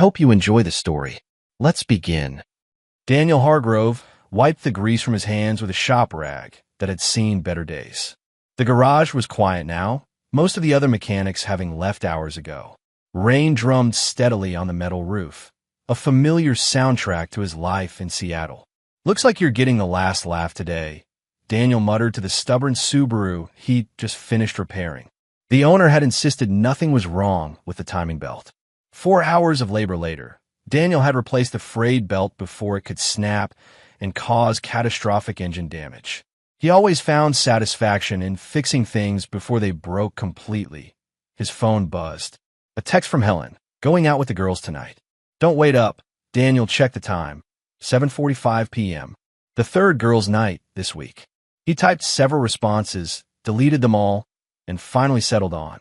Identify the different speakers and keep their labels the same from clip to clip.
Speaker 1: hope you enjoy the story. Let's begin. Daniel Hargrove wiped the grease from his hands with a shop rag that had seen better days. The garage was quiet now, most of the other mechanics having left hours ago. Rain drummed steadily on the metal roof, a familiar soundtrack to his life in Seattle. "Looks like you're getting the last laugh today," Daniel muttered to the stubborn Subaru he'd just finished repairing. The owner had insisted nothing was wrong with the timing belt. 4 hours of labor later, Daniel had replaced the frayed belt before it could snap and cause catastrophic engine damage. He always found satisfaction in fixing things before they broke completely. His phone buzzed. A text from Helen, "Going out with the girls tonight." "Don't wait up." Daniel checked the time. 7:45 p.m. The third girls' night this week. He typed several responses, deleted them all, and finally settled on,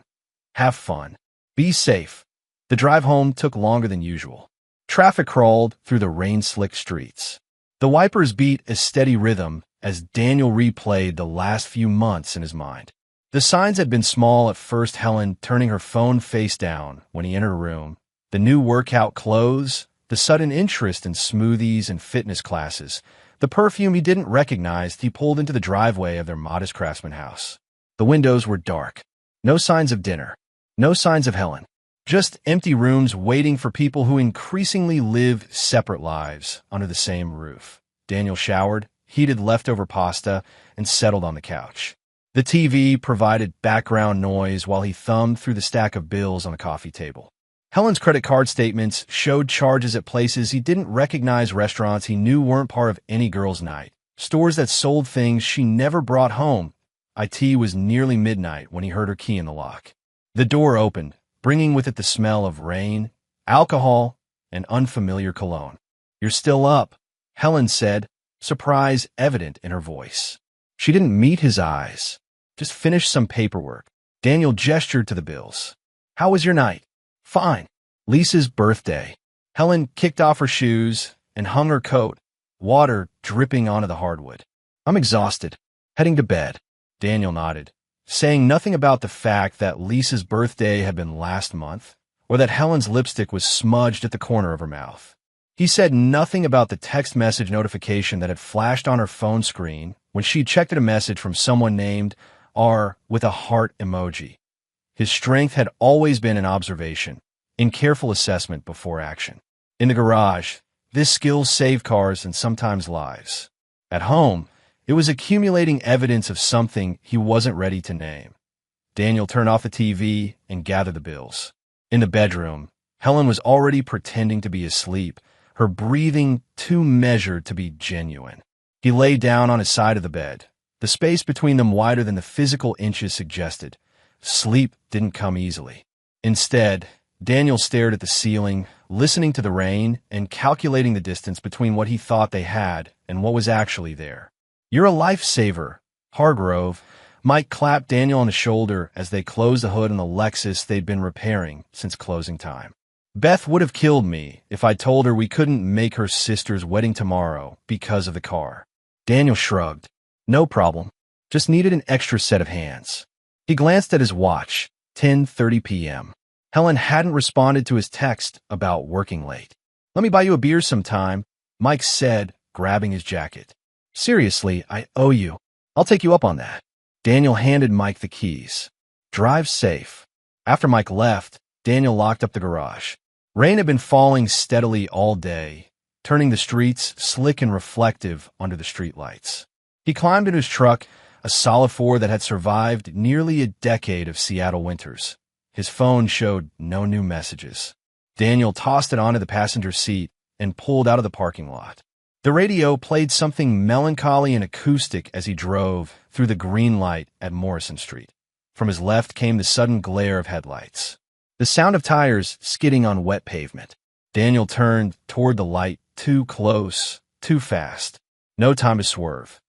Speaker 1: "Have fun. Be safe." The drive home took longer than usual. Traffic crawled through the rain-slicked streets. The wipers beat a steady rhythm as Daniel replayed the last few months in his mind. The signs had been small at first, Helen turning her phone face down when he entered a room, the new workout clothes, the sudden interest in smoothies and fitness classes, the perfume he didn't recognize he pulled into the driveway of their modest craftsman house. The windows were dark. No signs of dinner. No signs of Helen. Just empty rooms waiting for people who increasingly live separate lives under the same roof. Daniel showered, heated leftover pasta, and settled on the couch. The TV provided background noise while he thumbed through the stack of bills on the coffee table. Helen's credit card statements showed charges at places he didn't recognize, restaurants he knew weren't part of any girls' night, stores that sold things she never brought home. It was nearly midnight when he heard her key in the lock. The door opened, bringing with it the smell of rain, alcohol, and unfamiliar cologne. "You're still up," Helen said, surprise evident in her voice. She didn't meet his eyes. "Just finished some paperwork." Daniel gestured to the bills. "How was your night?" "Fine. Lisa's birthday." Helen kicked off her shoes and hung her coat, water dripping onto the hardwood. "I'm exhausted. Heading to bed." Daniel nodded, saying nothing about the fact that Lisa's birthday had been last month, or that Helen's lipstick was smudged at the corner of her mouth. He said nothing about the text message notification that had flashed on her phone screen when she checked a message from someone named R with a heart emoji. His strength had always been in observation, in careful assessment before action. In the garage, this skill saved cars and sometimes lives. At home, it was accumulating evidence of something he wasn't ready to name. Daniel turned off the TV and gathered the bills. In the bedroom, Helen was already pretending to be asleep, her breathing too measured to be genuine. He lay down on his side of the bed, the space between them wider than the physical inches suggested. Sleep didn't come easily. Instead, Daniel stared at the ceiling, listening to the rain and calculating the distance between what he thought they had and what was actually there. "You're a lifesaver, Hargrove." Mike clapped Daniel on the shoulder as they closed the hood on the Lexus they'd been repairing since closing time. "Beth would have killed me if I told her we couldn't make her sister's wedding tomorrow because of the car." Daniel shrugged. "No problem. Just needed an extra set of hands." He glanced at his watch, 10:30 p.m. Helen hadn't responded to his text about working late. "Let me buy you a beer sometime," Mike said, grabbing his jacket. "Seriously, I owe you. I'll take you up on that." Daniel handed Mike the keys. "Drive safe." After Mike left, Daniel locked up the garage. Rain had been falling steadily all day, turning the streets slick and reflective under the streetlights. He climbed into his truck, a solid 4 that had survived nearly a decade of Seattle winters. His phone showed no new messages. Daniel tossed it onto the passenger seat and pulled out of the parking lot. The radio played something melancholy and acoustic as he drove through the green light at Morrison Street. From his left came the sudden glare of headlights, the sound of tires skidding on wet pavement. Daniel turned toward the light, too close, too fast. No time to swerve.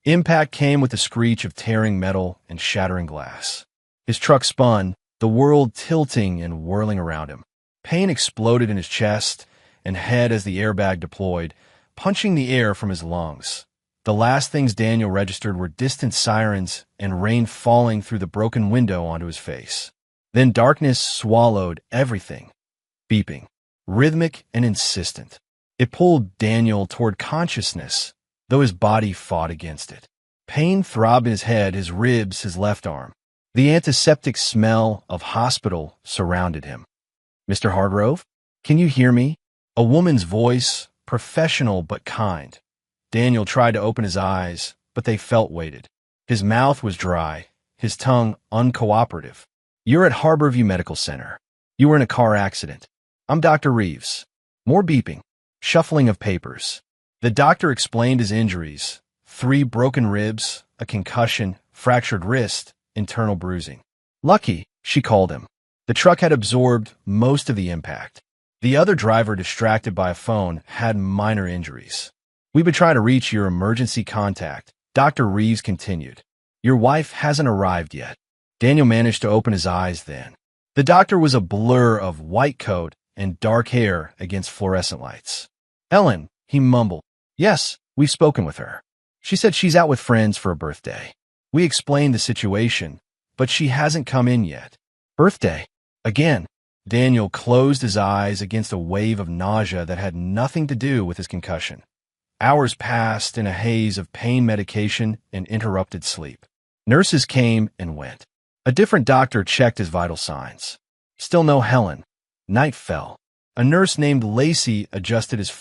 Speaker 1: Impact came with the screech of tearing metal and shattering glass. His truck spun, the world tilting and whirling around him. Pain exploded in his chest and head as the airbag deployed, punching the air from his lungs. The last things Daniel registered were distant sirens and rain falling through the broken window onto his face. Then darkness swallowed everything. Beeping. rhythmic and insistent. It pulled Daniel toward consciousness, though his body fought against it. Pain throbbed in his head, his ribs, his left arm. The antiseptic smell of hospital surrounded him. "Mr. Hargrove, can you hear me?" A woman's voice, professional but kind. Daniel tried to open his eyes, but they felt weighted. His mouth was dry, his tongue uncooperative. "You're at Harborview Medical Center. You were in a car accident. I'm Dr. Reeves." More beeping, shuffling of papers. The doctor explained his injuries: 3 broken ribs, a concussion, fractured wrist, internal bruising. "Lucky," she called him. The truck had absorbed most of the impact. The other driver, distracted by a phone, had minor injuries. "We've been trying to reach your emergency contact," Dr. Reeves continued. "Your wife hasn't arrived yet." Daniel managed to open his eyes then. The doctor was a blur of white coat and dark hair against fluorescent lights. "Ellen," he mumbled. "Yes, we've spoken with her. She said she's out with friends for a birthday. We explained the situation, but she hasn't come in yet." "Birthday? Again?" Daniel closed his eyes against a wave of nausea that had nothing to do with his concussion. Hours passed in a haze of pain medication and interrupted sleep. Nurses came and went. A different doctor checked his vital signs. Still no Helen. Night fell. A nurse named Lacey adjusted his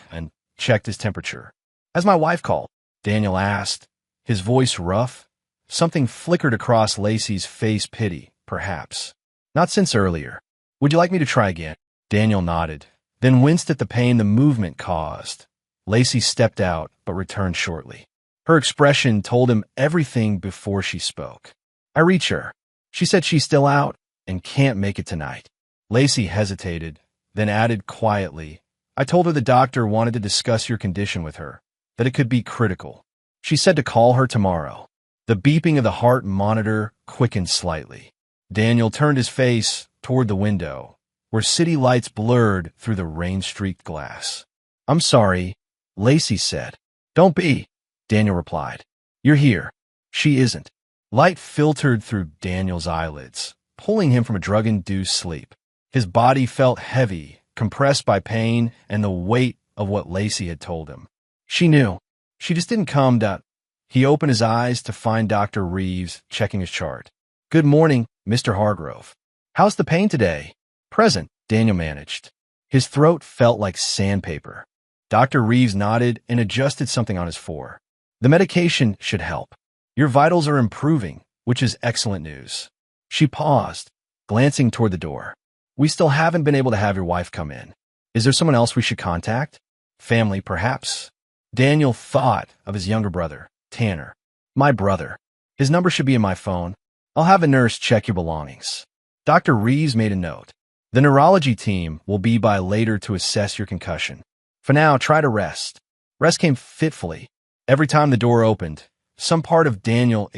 Speaker 1: and checked his temperature. "Has my wife called?" Daniel asked, his voice rough. Something flickered across Lacey's face. Pity, perhaps. "Not since earlier. Would you like me to try again?" Daniel nodded, then winced at the pain the movement caused. Lacey stepped out, but returned shortly. Her expression told him everything before she spoke. "I reached her. She said she's still out and can't make it tonight." Lacey hesitated, then added quietly, "I told her the doctor wanted to discuss your condition with her, that it could be critical. She said to call her tomorrow." The beeping of the heart monitor quickened slightly. Daniel turned his face toward the window, where city lights blurred through the rain-streaked glass. "I'm sorry," Lacey said. "Don't be," Daniel replied. "You're here. She isn't." Light filtered through Daniel's eyelids, pulling him from a drug-induced sleep. His body felt heavy, compressed by pain and the weight of what Lacey had told him. She knew. She just didn't come down. He opened his eyes to find Dr. Reeves checking his chart. "Good morning, Mr. Hargrove. How's the pain today?" "Present," Daniel managed. His throat felt like sandpaper. Dr. Reeves nodded and adjusted something on his fore. "The medication should help. Your vitals are improving, which is excellent news." She paused, glancing toward the door. "We still haven't been able to have your wife come in. Is there someone else we should contact? Family, perhaps?" Daniel thought of his younger brother, Tanner. "My brother. His number should be in my phone. I'll have a nurse check your belongings." Dr. Reeves made a note. "The neurology team will be by later to assess your concussion. For now, try to rest." Rest came fitfully. Every time the door opened, some part of Daniel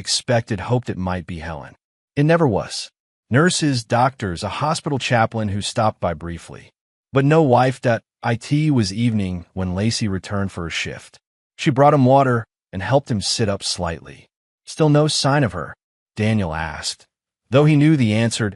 Speaker 1: hoped it might be Helen. It never was. Nurses, doctors, a hospital chaplain who stopped by briefly. But no wife. It was evening when Lacey returned for her shift. She brought him water and helped him sit up slightly. "Still no sign of her?" Daniel asked. Though he knew the answer,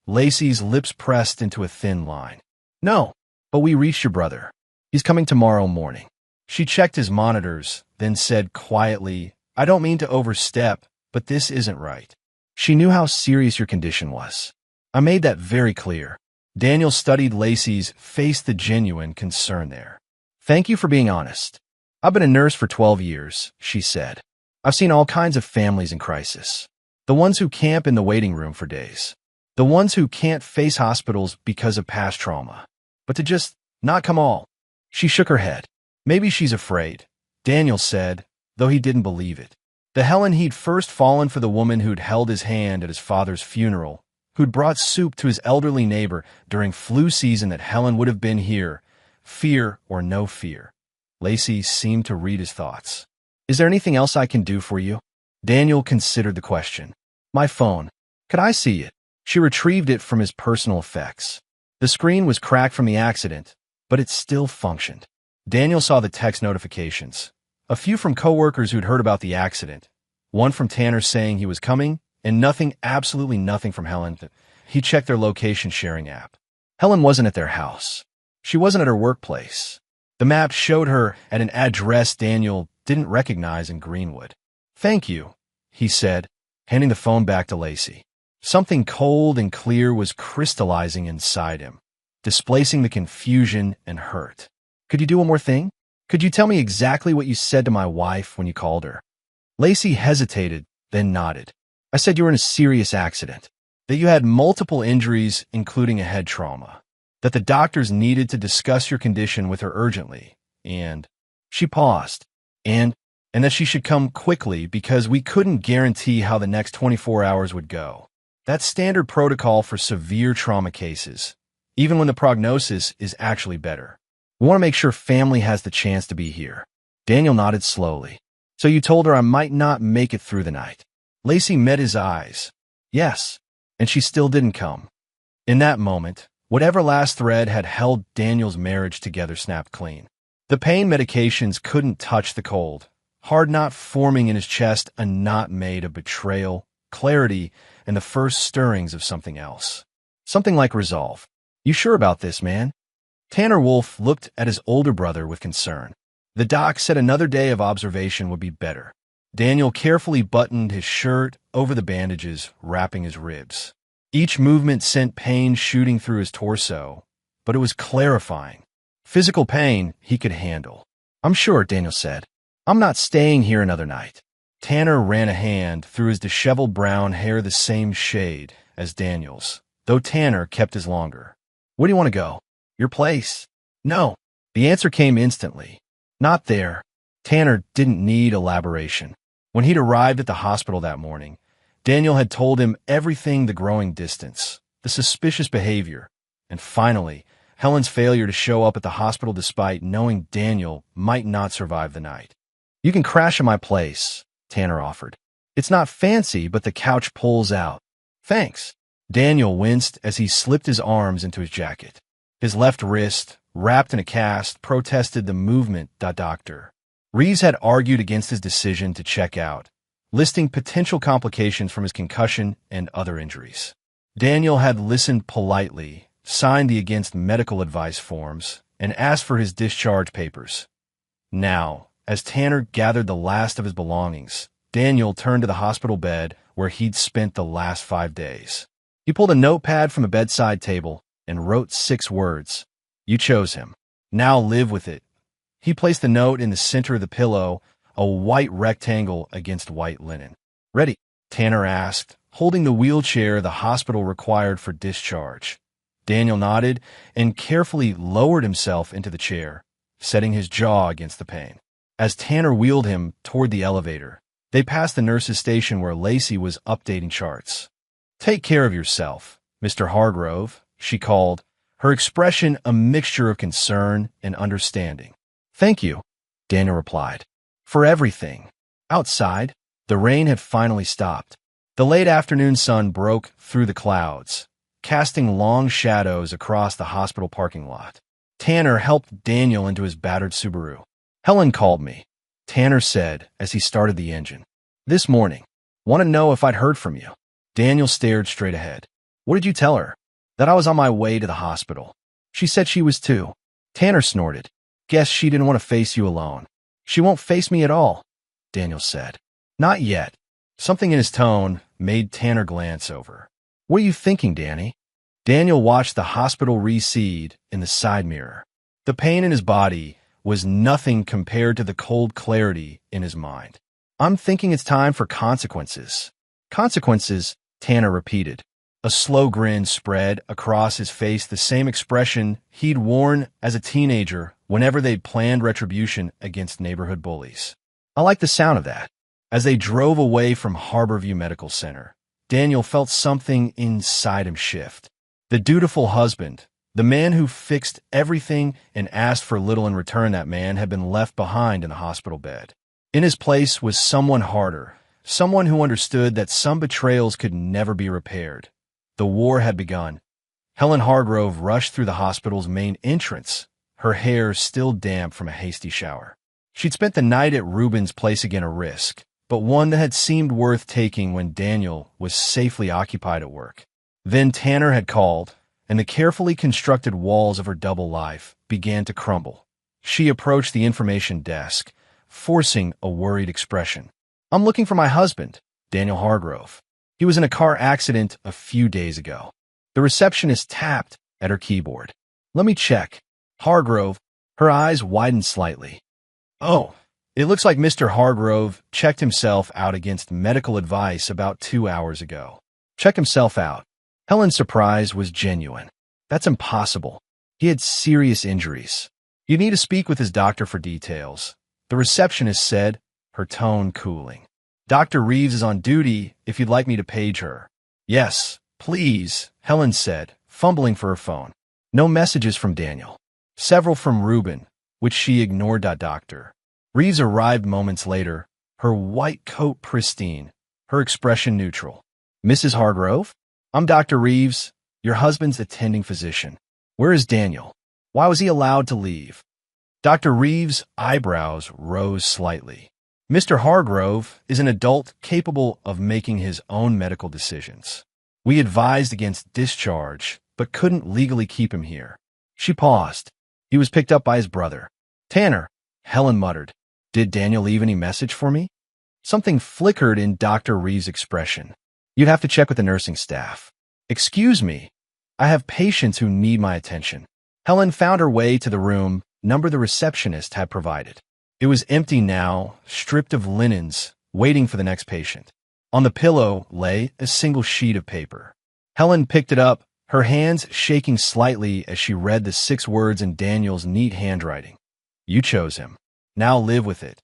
Speaker 1: Lacey's lips pressed into a thin line. "No, but we reached your brother. He's coming tomorrow morning." She checked his monitors, then said quietly, "I don't mean to overstep, but this isn't right." She knew how serious your condition was. "I made that very clear." Daniel studied Lacey's face, the genuine concern there. "Thank you for being honest. I've been a nurse for 12 years, she said. "I've seen all kinds of families in crisis. The ones who camp in the waiting room for days. The ones who can't face hospitals because of past trauma. But to just not come all." She shook her head. "Maybe she's afraid," Daniel said, though he didn't believe it. The Helen he'd first fallen for, the woman who'd held his hand at his father's funeral, who'd brought soup to his elderly neighbor during flu season, that Helen would have been here, fear or no fear. Lacey seemed to read his thoughts. "Is there anything else I can do for you?" Daniel considered the question. "My phone. Could I see it?" She retrieved it from his personal effects. The screen was cracked from the accident, but it still functioned. Daniel saw the text notifications. A few from coworkers who'd heard about the accident. One from Tanner saying he was coming, and nothing, absolutely nothing from Helen. He checked their location sharing app. Helen wasn't at their house. She wasn't at her workplace. The map showed her at an address Daniel didn't recognize in Greenwood. "Thank you," he said, handing the phone back to Lacey. Something cold and clear was crystallizing inside him, displacing the confusion and hurt. "Could you do one more thing? Could you tell me exactly what you said to my wife when you called her?" Lacey hesitated, then nodded. "I said you were in a serious accident, that you had multiple injuries, including a head trauma, that the doctors needed to discuss your condition with her urgently, and—" She paused, and that she should come quickly because we couldn't guarantee how the next 24 hours would go. That's standard protocol for severe trauma cases, even when the prognosis is actually better. We want to make sure family has the chance to be here. Daniel nodded slowly. "So you told her I might not make it through the night?" Lacey met his eyes. "Yes, and she still didn't come." In that moment, whatever last thread had held Daniel's marriage together snapped clean. The pain medications couldn't touch the cold, hard knot forming in his chest, a knot made of betrayal, clarity, and the first stirrings of something else. Something like resolve. "You sure about this, man?" Tanner Wolfe looked at his older brother with concern. The doc said another day of observation would be better. Daniel carefully buttoned his shirt over the bandages, wrapping his ribs. Each movement sent pain shooting through his torso, but it was clarifying. Physical pain he could handle. "I'm sure," Daniel said. "I'm not staying here another night." Tanner ran a hand through his disheveled brown hair, the same shade as Daniel's, though Tanner kept his longer. "Where do you want to go?" "Your place." "No." The answer came instantly. "Not there." Tanner didn't need elaboration. When he'd arrived at the hospital that morning, Daniel had told him everything: the growing distance, the suspicious behavior, and finally, Helen's failure to show up at the hospital despite knowing Daniel might not survive the night. "You can crash at my place," Tanner offered. "It's not fancy, but the couch pulls out." "Thanks." Daniel winced as he slipped his arms into his jacket. His left wrist, wrapped in a cast, protested the movement. Doctor Reeves had argued against his decision to check out, listing potential complications from his concussion and other injuries. Daniel had listened politely, signed the against medical advice forms, and asked for his discharge papers. Now, as Tanner gathered the last of his belongings, Daniel turned to the hospital bed where he'd spent the last 5 days. He pulled a notepad from a bedside table and wrote 6 words. "You chose him. Now live with it." He placed the note in the center of the pillow, a white rectangle against white linen. "Ready?" Tanner asked, holding the wheelchair the hospital required for discharge. Daniel nodded and carefully lowered himself into the chair, setting his jaw against the pane. As Tanner wheeled him toward the elevator, they passed the nurse's station where Lacey was updating charts. "Take care of yourself, Mr. Hargrove," she called, her expression a mixture of concern and understanding. "Thank you," Daniel replied, "for everything." Outside, the rain had finally stopped. The late afternoon sun broke through the clouds, casting long shadows across the hospital parking lot. Tanner helped Daniel into his battered Subaru. "Helen called me," Tanner said as he started the engine. "This morning. Want to know if I'd heard from you." Daniel stared straight ahead. "What did you tell her?" "That I was on my way to the hospital." "She said she was too." Tanner snorted. "Guess she didn't want to face you alone." "She won't face me at all," Daniel said. "Not yet." Something in his tone made Tanner glance over. "What are you thinking, Danny?" Daniel watched the hospital recede in the side mirror. The pain in his body was nothing compared to the cold clarity in his mind. "I'm thinking it's time for consequences." "Consequences," Tanner repeated. A slow grin spread across his face, the same expression he'd worn as a teenager whenever they'd planned retribution against neighborhood bullies. "I like the sound of that." As they drove away from Harborview Medical Center, Daniel felt something inside him shift. The dutiful husband, the man who fixed everything and asked for little in return, that man had been left behind in the hospital bed. In his place was someone harder, someone who understood that some betrayals could never be repaired. The war had begun. Helen Hargrove rushed through the hospital's main entrance, her hair still damp from a hasty shower. She'd spent the night at Ruben's place again, a risk, but one that had seemed worth taking when Daniel was safely occupied at work. Then Tanner had called, and the carefully constructed walls of her double life began to crumble. She approached the information desk, forcing a worried expression. "I'm looking for my husband, Daniel Hargrove. He was in a car accident a few days ago." The receptionist tapped at her keyboard. "Let me check." Hargrove, her eyes widened slightly. "Oh, it looks like Mr. Hargrove checked himself out against medical advice about 2 hours ago." Check himself out. Helen's surprise was genuine. "That's impossible. He had serious injuries. You need to speak with his doctor for details," the receptionist said, her tone cooling. "Dr. Reeves is on duty if you'd like me to page her." "Yes, please," Helen said, fumbling for her phone. No messages from Daniel. Several from Reuben, which she ignored. Dr. Reeves arrived moments later, her white coat pristine, her expression neutral. "Mrs. Hargrove? I'm Dr. Reeves, your husband's attending physician. Where is Daniel? Why was he allowed to leave?" Dr. Reeves' eyebrows rose slightly. "Mr. Hargrove is an adult capable of making his own medical decisions. We advised against discharge, but couldn't legally keep him here." She paused. "He was picked up by his brother." "Tanner," Helen muttered. "Did Daniel leave any message for me?" Something flickered in Dr. Reeves' expression. "You'd have to check with the nursing staff." "Excuse me. I have patients who need my attention." Helen found her way to the room number the receptionist had provided. It was empty now, stripped of linens, waiting for the next patient. On the pillow lay a single sheet of paper. Helen picked it up, her hands shaking slightly as she read the 6 words in Daniel's neat handwriting. "You chose him. Now live with it."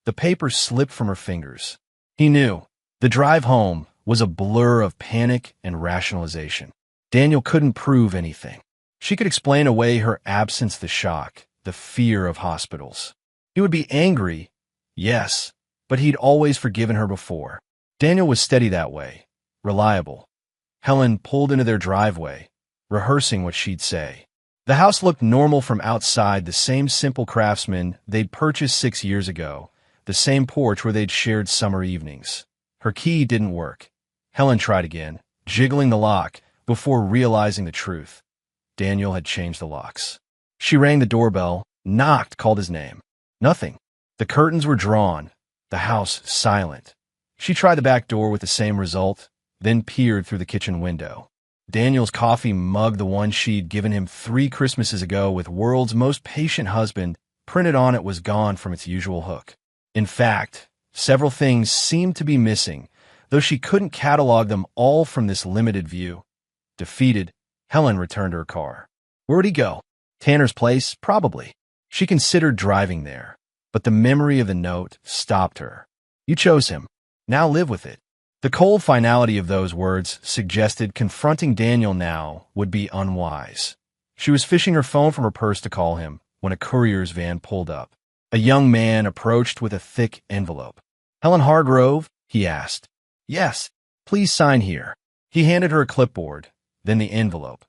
Speaker 1: The paper slipped from her fingers. He knew. The drive home was a blur of panic and rationalization. Daniel couldn't prove anything. She could explain away her absence, the shock, the fear of hospitals. He would be angry, yes, but he'd always forgiven her before. Daniel was steady that way, reliable. Helen pulled into their driveway, rehearsing what she'd say. The house looked normal from outside, the same simple craftsman they'd purchased 6 years ago, the same porch where they'd shared summer evenings. Her key didn't work. Helen tried again, jiggling the lock, before realizing the truth. Daniel had changed the locks. She rang the doorbell, knocked, called his name. Nothing. The curtains were drawn, the house silent. She tried the back door with the same result, then peered through the kitchen window. Daniel's coffee mug, the one she'd given him 3 Christmases ago with "World's Most Patient Husband" printed on it, was gone from its usual hook. In fact, several things seemed to be missing, though she couldn't catalog them all from this limited view. Defeated, Helen returned to her car. Where would he go? Tanner's place, probably. She considered driving there, but the memory of the note stopped her. You chose him. Now live with it. The cold finality of those words suggested confronting Daniel now would be unwise. She was fishing her phone from her purse to call him when a courier's van pulled up. A young man approached with a thick envelope. "Helen Hargrove?" he asked. "Yes. Please sign here." He handed her a clipboard, then the envelope.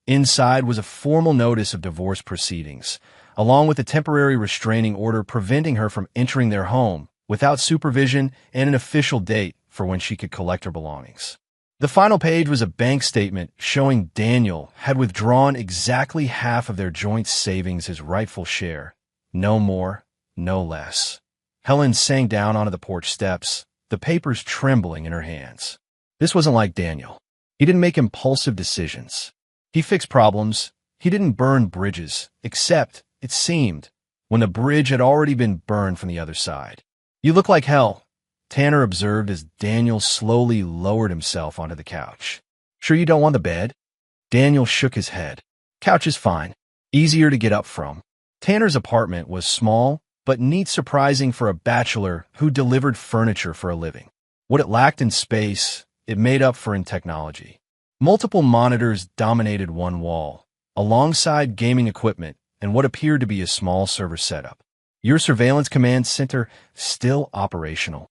Speaker 1: Inside was a formal notice of divorce proceedings, along with a temporary restraining order preventing her from entering their home without supervision and an official date for when she could collect her belongings. The final page was a bank statement showing Daniel had withdrawn exactly half of their joint savings, his rightful share. No more, no less. Helen sank down onto the porch steps, the papers trembling in her hands. This wasn't like Daniel. He didn't make impulsive decisions. He fixed problems. He didn't burn bridges, except, it seemed, when the bridge had already been burned from the other side. "You look like hell," Tanner observed as Daniel slowly lowered himself onto the couch. "Sure you don't want the bed?" Daniel shook his head. "Couch is fine. Easier to get up from." Tanner's apartment was small, but neat, surprising for a bachelor who delivered furniture for a living. What it lacked in space, it made up for in technology. Multiple monitors dominated one wall, alongside gaming equipment and what appeared to be a small server setup. "Your surveillance command center still operational?"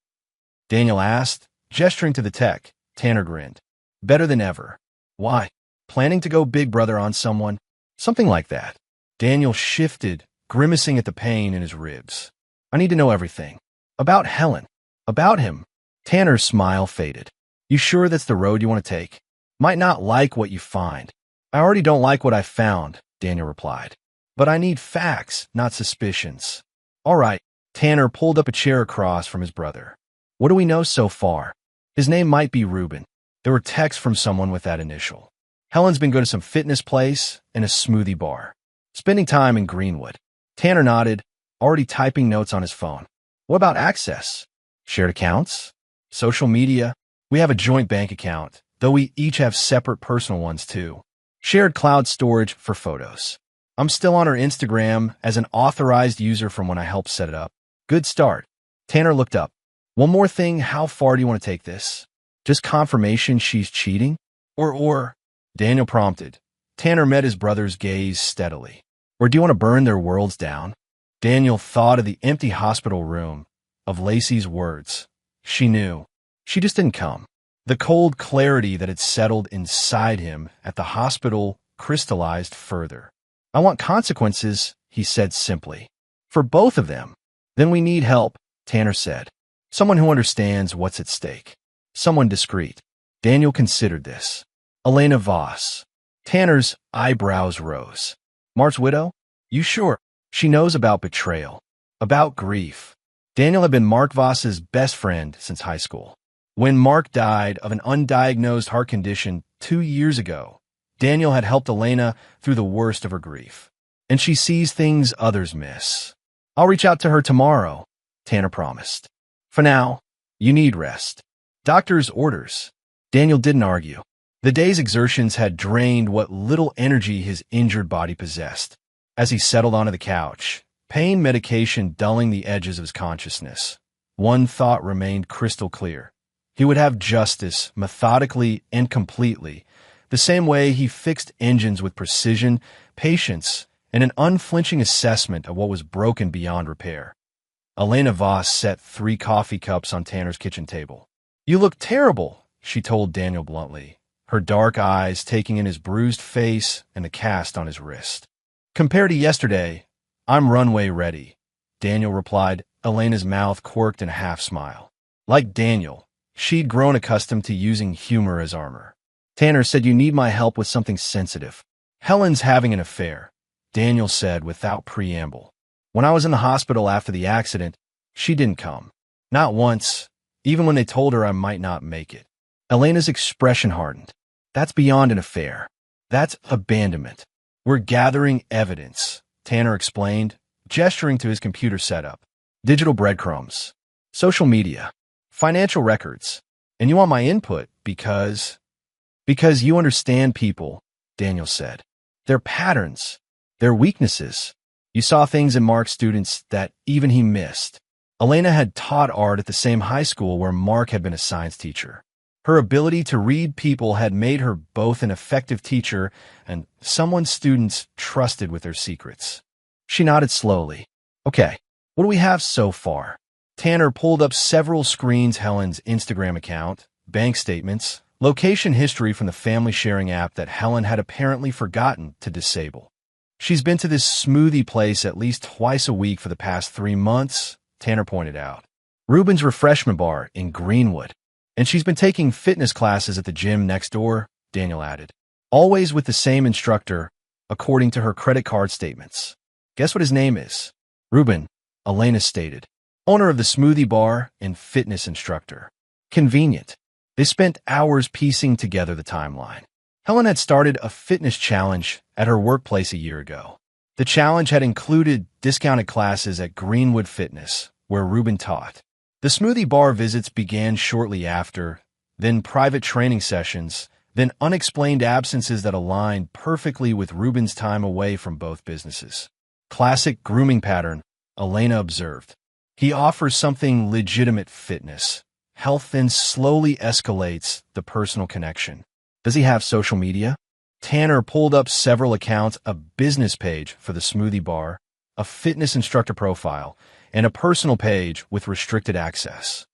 Speaker 1: Daniel asked, gesturing to the tech. Tanner grinned. "Better than ever." "Why? Planning to go Big Brother on someone?" "Something like that." Daniel shifted, grimacing at the pain in his ribs. "I need to know everything. About Helen. About him." Tanner's smile faded. "You sure that's the road you want to take? Might not like what you find." I already don't like what I found, Daniel replied. But I need facts, not suspicions. All right, Tanner pulled up a chair across from his brother. What do we know so far? His name might be Ruben. There were texts from someone with that initial. Helen's been going to some fitness place and a smoothie bar. Spending time in Greenwood. Tanner nodded, already typing notes on his phone. What about access? Shared accounts? Social media? We have a joint bank account, though we each have separate personal ones too. Shared cloud storage for photos. I'm still on her Instagram as an authorized user from when I helped set it up. Good start. Tanner looked up. One more thing, how far do you want to take this? Just confirmation she's cheating? Or, Daniel prompted. Tanner met his brother's gaze steadily. Or do you want to burn their worlds down? Daniel thought of the empty hospital room, of Lacey's words. She knew. She just didn't come. The cold clarity that had settled inside him at the hospital crystallized further. I want consequences, he said simply. For both of them. Then we need help, Tanner said. Someone who understands what's at stake. Someone discreet. Daniel considered this. Elena Voss. Tanner's eyebrows rose. Mark's widow? You sure? She knows about betrayal. About grief. Daniel had been Mark Voss's best friend since high school. When Mark died of an undiagnosed heart condition 2 years ago, Daniel had helped Elena through the worst of her grief. And she sees things others miss. I'll reach out to her tomorrow, Tanner promised. For now, you need rest. Doctor's orders. Daniel didn't argue. The day's exertions had drained what little energy his injured body possessed. As he settled onto the couch, pain medication dulling the edges of his consciousness, one thought remained crystal clear. He would have justice, methodically and completely, the same way he fixed engines with precision, patience, and an unflinching assessment of what was broken beyond repair. Elena Voss set 3 coffee cups on Tanner's kitchen table. You look terrible, she told Daniel bluntly, her dark eyes taking in his bruised face and the cast on his wrist. Compared to yesterday, I'm runway ready, Daniel replied, Elena's mouth quirked in a half-smile. Like Daniel, she'd grown accustomed to using humor as armor. Tanner said you need my help with something sensitive. Helen's having an affair, Daniel said without preamble. When I was in the hospital after the accident, she didn't come. Not once, even when they told her I might not make it. Elena's expression hardened. That's beyond an affair. That's abandonment. We're gathering evidence, Tanner explained, gesturing to his computer setup. Digital breadcrumbs, social media, financial records. And you want my input because you understand people, Daniel said. Their patterns, their weaknesses. You saw things in Mark's students that even he missed. Elena had taught art at the same high school where Mark had been a science teacher. Her ability to read people had made her both an effective teacher and someone students trusted with their secrets. She nodded slowly. Okay, what do we have so far? Tanner pulled up several screens: Helen's Instagram account, bank statements, location history from the family sharing app that Helen had apparently forgotten to disable. She's been to this smoothie place at least twice a week for the past 3 months, Tanner pointed out. Ruben's refreshment bar in Greenwood. And she's been taking fitness classes at the gym next door, Daniel added. Always with the same instructor, according to her credit card statements. Guess what his name is? Ruben, Elena stated. Owner of the smoothie bar and fitness instructor. Convenient. They spent hours piecing together the timeline. Helen had started a fitness challenge at her workplace a year ago. The challenge had included discounted classes at Greenwood Fitness, where Ruben taught. The smoothie bar visits began shortly after, then private training sessions, then unexplained absences that aligned perfectly with Ruben's time away from both businesses. Classic grooming pattern, Elena observed. He offers something legitimate: fitness. Health then slowly escalates the personal connection. Does he have social media? Tanner pulled up several accounts: a business page for the smoothie bar, a fitness instructor profile, and a personal page with restricted access.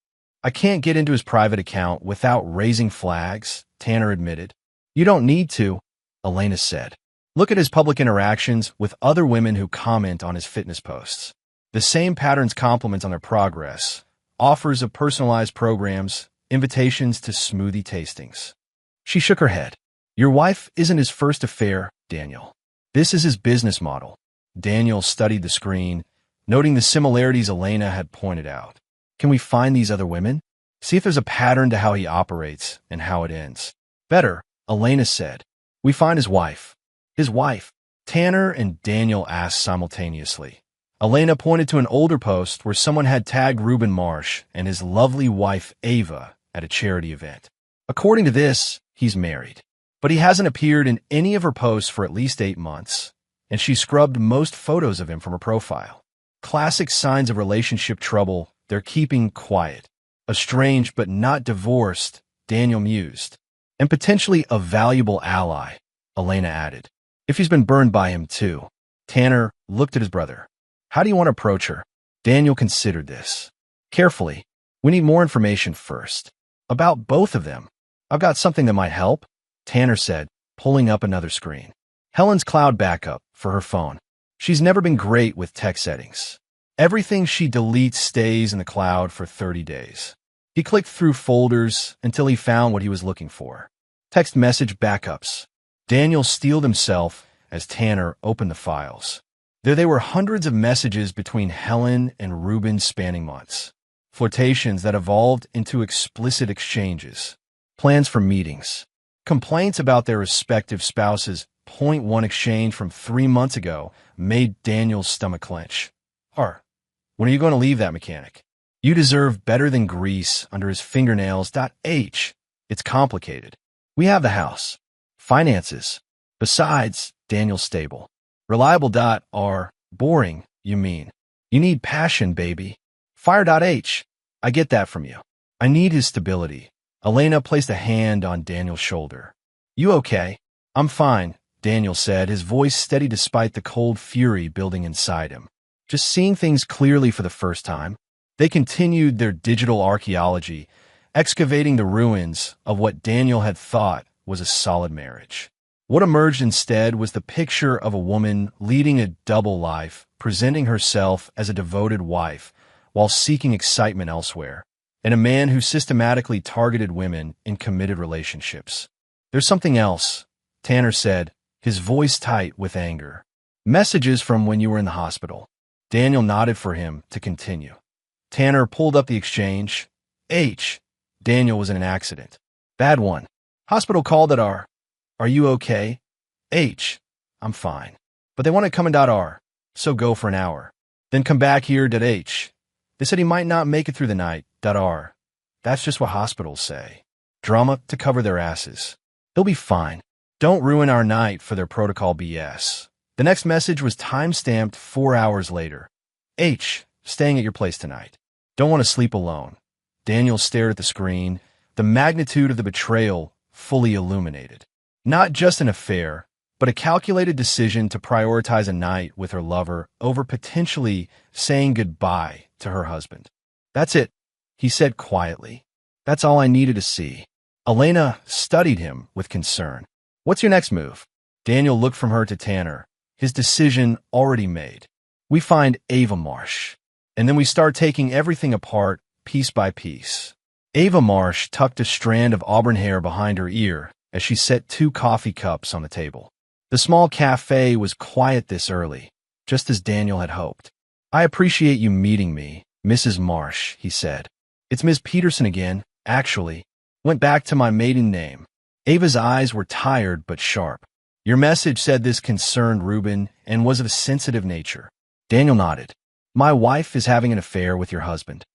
Speaker 1: I can't get into his private account without raising flags, Tanner admitted. You don't need to, Elena said. Look at his public interactions with other women who comment on his fitness posts. The same patterns: compliments on their progress, offers of personalized programs, invitations to smoothie tastings. She shook her head. Your wife isn't his first affair, Daniel. This is his business model. Daniel studied the screen, noting the similarities Elena had pointed out. Can we find these other women? See if there's a pattern to how he operates and how it ends. Better, Elena said. We find his wife. His wife. Tanner and Daniel asked simultaneously. Elena pointed to an older post where someone had tagged Reuben Marsh and his lovely wife Ava at a charity event. According to this, he's married. But he hasn't appeared in any of her posts for at least 8 months, and she scrubbed most photos of him from her profile. Classic signs of relationship trouble. They're keeping quiet. Estranged but not divorced, Daniel mused. And potentially a valuable ally, Elena added. If he's been burned by him too. Tanner looked at his brother. How do you want to approach her? Daniel considered this. Carefully. We need more information first. About both of them. I've got something that might help, Tanner said, pulling up another screen. Helen's cloud backup for her phone. She's never been great with tech settings. Everything she deletes stays in the cloud for 30 days. He clicked through folders until he found what he was looking for. Text message backups. Daniel steeled himself as Tanner opened the files. There they were, hundreds of messages between Helen and Reuben spanning months. Flirtations that evolved into explicit exchanges. Plans for meetings. Complaints about their respective spouses. Point one exchange from 3 months ago made Daniel's stomach clench. When are you going to leave that mechanic? You deserve better than grease under his fingernails. H. It's complicated. We have the house. Finances. Besides, Daniel's stable. Reliable. R. Boring, you mean. You need passion, baby. Fire. H. I get that from you. I need his stability. Elena placed a hand on Daniel's shoulder. You okay? I'm fine, Daniel said, his voice steady despite the cold fury building inside him. Just seeing things clearly for the first time. They continued their digital archaeology, excavating the ruins of what Daniel had thought was a solid marriage. What emerged instead was the picture of a woman leading a double life, presenting herself as a devoted wife while seeking excitement elsewhere, and a man who systematically targeted women in committed relationships. There's something else, Tanner said, his voice tight with anger. Messages from when you were in the hospital. Daniel nodded for him to continue. Tanner pulled up the exchange. H. Daniel was in an accident. Bad one. Hospital called at R. Are you okay? H. I'm fine. But they want to come in. R. So go for an hour. Then come back here. H. They said he might not make it through the night. R. That's just what hospitals say. Drama to cover their asses. He'll be fine. Don't ruin our night for their protocol BS. The next message was time-stamped 4 hours later. H. Staying at your place tonight. Don't want to sleep alone. Daniel stared at the screen, the magnitude of the betrayal fully illuminated. Not just an affair, but a calculated decision to prioritize a night with her lover over potentially saying goodbye to her husband. That's it, he said quietly. That's all I needed to see. Elena studied him with concern. What's your next move? Daniel looked from her to Tanner, his decision already made. We find Ava Marsh, and then we start taking everything apart piece by piece. Ava Marsh tucked a strand of auburn hair behind her ear as she set 2 coffee cups on the table. The small cafe was quiet this early, just as Daniel had hoped. I appreciate you meeting me, Mrs. Marsh, he said. It's Ms. Peterson again, actually. Went back to my maiden name. Ava's eyes were tired but sharp. Your message said this concerned Reuben and was of a sensitive nature. Daniel nodded. My wife is having an affair with your husband.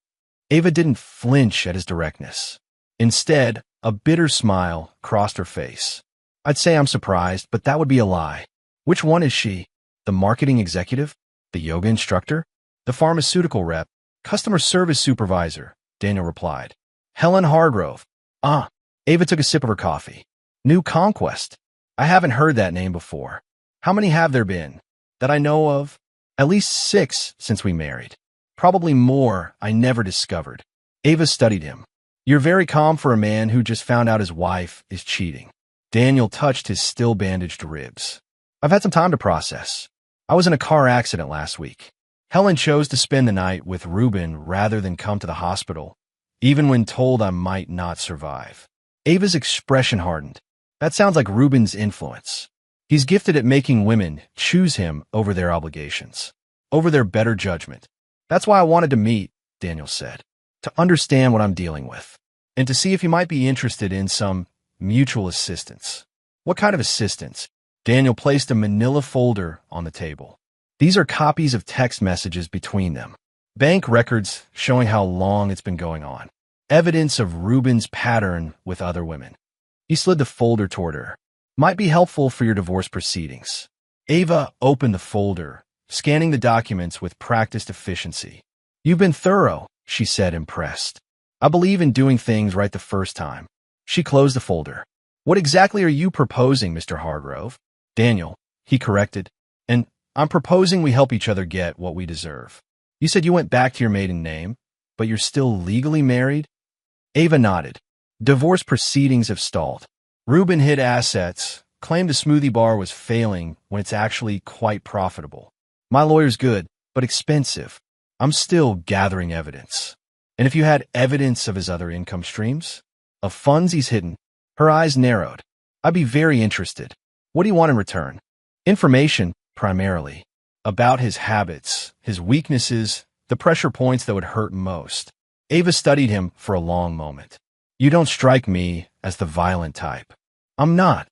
Speaker 1: Ava didn't flinch at his directness. Instead, a bitter smile crossed her face. I'd say I'm surprised, but that would be a lie. Which one is she? The marketing executive? The yoga instructor? The pharmaceutical rep? Customer service supervisor? Daniel replied. Helen Hargrove. Ava took a sip of her coffee. New conquest. I haven't heard that name before. How many have there been? That I know of? At least 6 since we married. Probably more I never discovered. Ava studied him. You're very calm for a man who just found out his wife is cheating. Daniel touched his still bandaged ribs. I've had some time to process. I was in a car accident last week. Helen chose to spend the night with Reuben rather than come to the hospital, even when told I might not survive. Ava's expression hardened. That sounds like Ruben's influence. He's gifted at making women choose him over their obligations, over their better judgment. That's why I wanted to meet, Daniel said, to understand what I'm dealing with, and to see if you might be interested in some mutual assistance. What kind of assistance? Daniel placed a manila folder on the table. These are copies of text messages between them. Bank records showing how long it's been going on. Evidence of Ruben's pattern with other women. He slid the folder toward her. Might be helpful for your divorce proceedings. Ava opened the folder, scanning the documents with practiced efficiency. You've been thorough, she said, impressed. I believe in doing things right the first time. She closed the folder. What exactly are you proposing, Mr. Hargrove? Daniel, he corrected. And I'm proposing we help each other get what we deserve. You said you went back to your maiden name, but you're still legally married? Ava nodded. Divorce proceedings have stalled. Ruben hid assets, claimed the smoothie bar was failing when it's actually quite profitable. My lawyer's good, but expensive. I'm still gathering evidence. And if you had evidence of his other income streams, of funds he's hidden, her eyes narrowed. I'd be very interested. What do you want in return? Information, primarily, about his habits, his weaknesses, the pressure points that would hurt most. Ava studied him for a long moment. You don't strike me as the violent type. I'm not,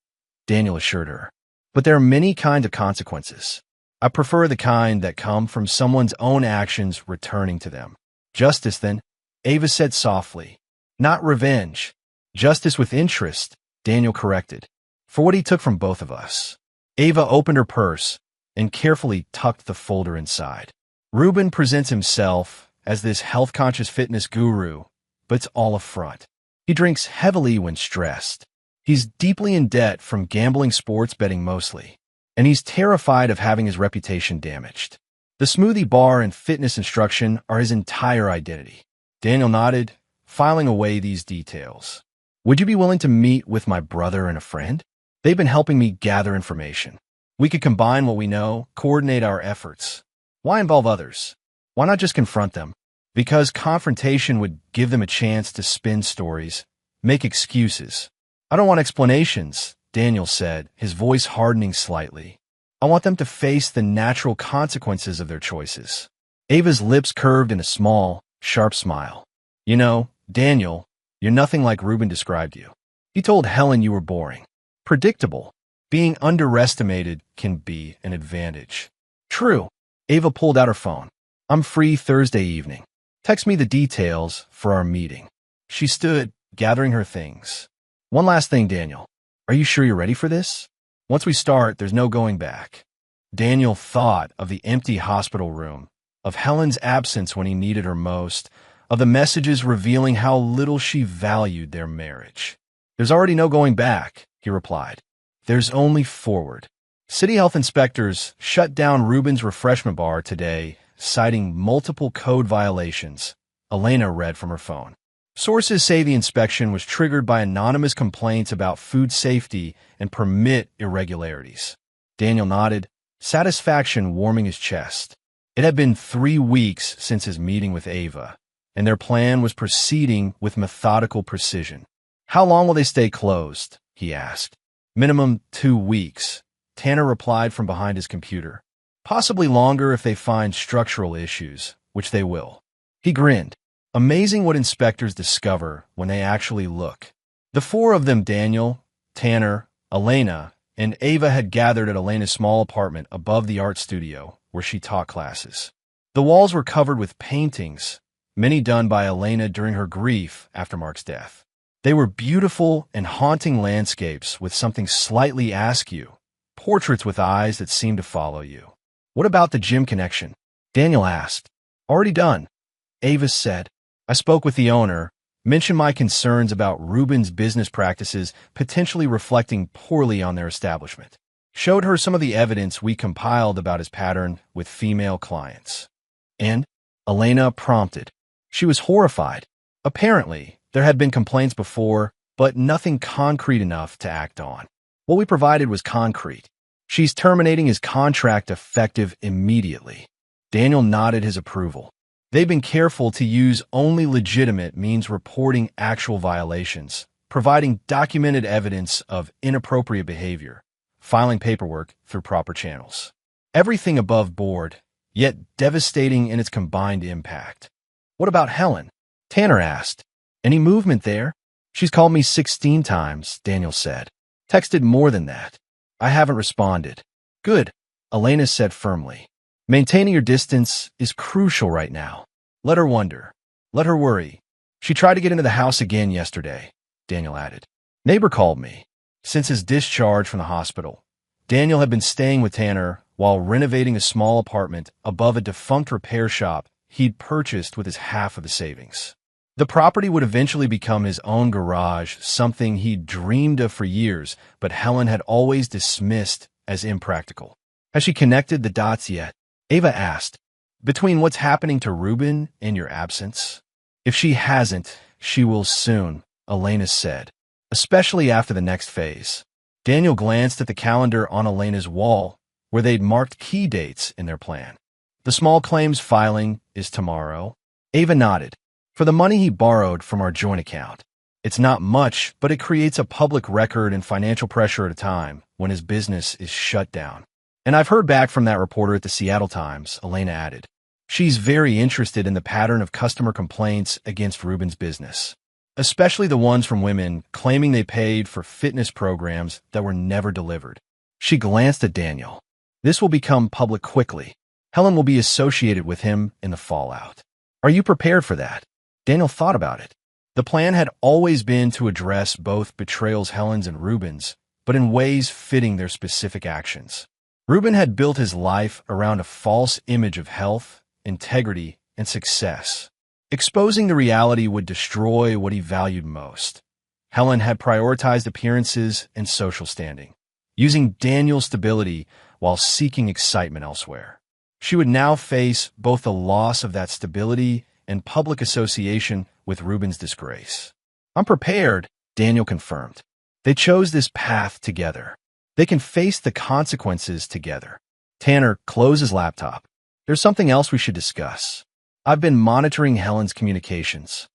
Speaker 1: Daniel assured her. But there are many kinds of consequences. I prefer the kind that come from someone's own actions returning to them. Justice, then, Ava said softly. Not revenge. Justice with interest, Daniel corrected. For what he took from both of us. Ava opened her purse and carefully tucked the folder inside. Ruben presents himself as this health-conscious fitness guru, but it's all a front. He drinks heavily when stressed. He's deeply in debt from gambling, sports betting mostly, and he's terrified of having his reputation damaged. The smoothie bar and fitness instruction are his entire identity. Daniel nodded, filing away these details. Would you be willing to meet with my brother and a friend? They've been helping me gather information. We could combine what we know, coordinate our efforts. Why involve others? Why not just confront them? Because confrontation would give them a chance to spin stories, make excuses. I don't want explanations, Daniel said, his voice hardening slightly. I want them to face the natural consequences of their choices. Ava's lips curved in a small, sharp smile. You know, Daniel, you're nothing like Ruben described you. He told Helen you were boring. Predictable. Being underestimated can be an advantage. True. Ava pulled out her phone. I'm free Thursday evening. Text me the details for our meeting. She stood, gathering her things. One last thing, Daniel. Are you sure you're ready for this? Once we start, there's no going back. Daniel thought of the empty hospital room, of Helen's absence when he needed her most, of the messages revealing how little she valued their marriage. There's already no going back, he replied. There's only forward. City health inspectors shut down Ruben's refreshment bar today, citing multiple code violations, Elena read from her phone. Sources say the inspection was triggered by anonymous complaints about food safety and permit irregularities. Daniel nodded, satisfaction warming his chest. It had been 3 weeks since his meeting with Ava, and their plan was proceeding with methodical precision. How long will they stay closed? He asked. Minimum 2 weeks, Tanner replied from behind his computer. Possibly longer if they find structural issues, which they will. He grinned. Amazing what inspectors discover when they actually look. The 4 of them, Daniel, Tanner, Elena, and Ava, had gathered at Elena's small apartment above the art studio where she taught classes. The walls were covered with paintings, many done by Elena during her grief after Mark's death. They were beautiful and haunting landscapes with something slightly askew, portraits with eyes that seemed to follow you. What about the gym connection? Daniel asked. Already done, Ava said. I spoke with the owner, mentioned my concerns about Ruben's business practices potentially reflecting poorly on their establishment. Showed her some of the evidence we compiled about his pattern with female clients. And? Elena prompted. She was horrified. Apparently, there had been complaints before, but nothing concrete enough to act on. What we provided was concrete. She's terminating his contract effective immediately. Daniel nodded his approval. They've been careful to use only legitimate means reporting actual violations, providing documented evidence of inappropriate behavior, filing paperwork through proper channels. Everything above board, yet devastating in its combined impact. What about Helen? Tanner asked. Any movement there? She's called me 16 times, Daniel said. Texted more than that. I haven't responded. Good, Elena said firmly. Maintaining your distance is crucial right now. Let her wonder. Let her worry. She tried to get into the house again yesterday, Daniel added. Neighbor called me. Since his discharge from the hospital, Daniel had been staying with Tanner while renovating a small apartment above a defunct repair shop he'd purchased with his half of the savings. The property would eventually become his own garage, something he'd dreamed of for years, but Helen had always dismissed as impractical. Has she connected the dots yet? Ava asked. Between what's happening to Ruben and your absence? If she hasn't, she will soon, Elena said, especially after the next phase. Daniel glanced at the calendar on Elena's wall, where they'd marked key dates in their plan. The small claims filing is tomorrow. Ava nodded. For the money he borrowed from our joint account. It's not much, but it creates a public record and financial pressure at a time when his business is shut down. And I've heard back from that reporter at the Seattle Times, Elena added. She's very interested in the pattern of customer complaints against Ruben's business, especially the ones from women claiming they paid for fitness programs that were never delivered. She glanced at Daniel. This will become public quickly. Helen will be associated with him in the fallout. Are you prepared for that? Daniel thought about it. The plan had always been to address both betrayals, Helen's and Ruben's, but in ways fitting their specific actions. Ruben had built his life around a false image of health, integrity, and success. Exposing the reality would destroy what he valued most. Helen had prioritized appearances and social standing, using Daniel's stability while seeking excitement elsewhere. She would now face both the loss of that stability and public association with Ruben's disgrace. I'm prepared, Daniel confirmed. They chose this path together. They can face the consequences together. Tanner closed his laptop. There's something else we should discuss. I've been monitoring Helen's communications.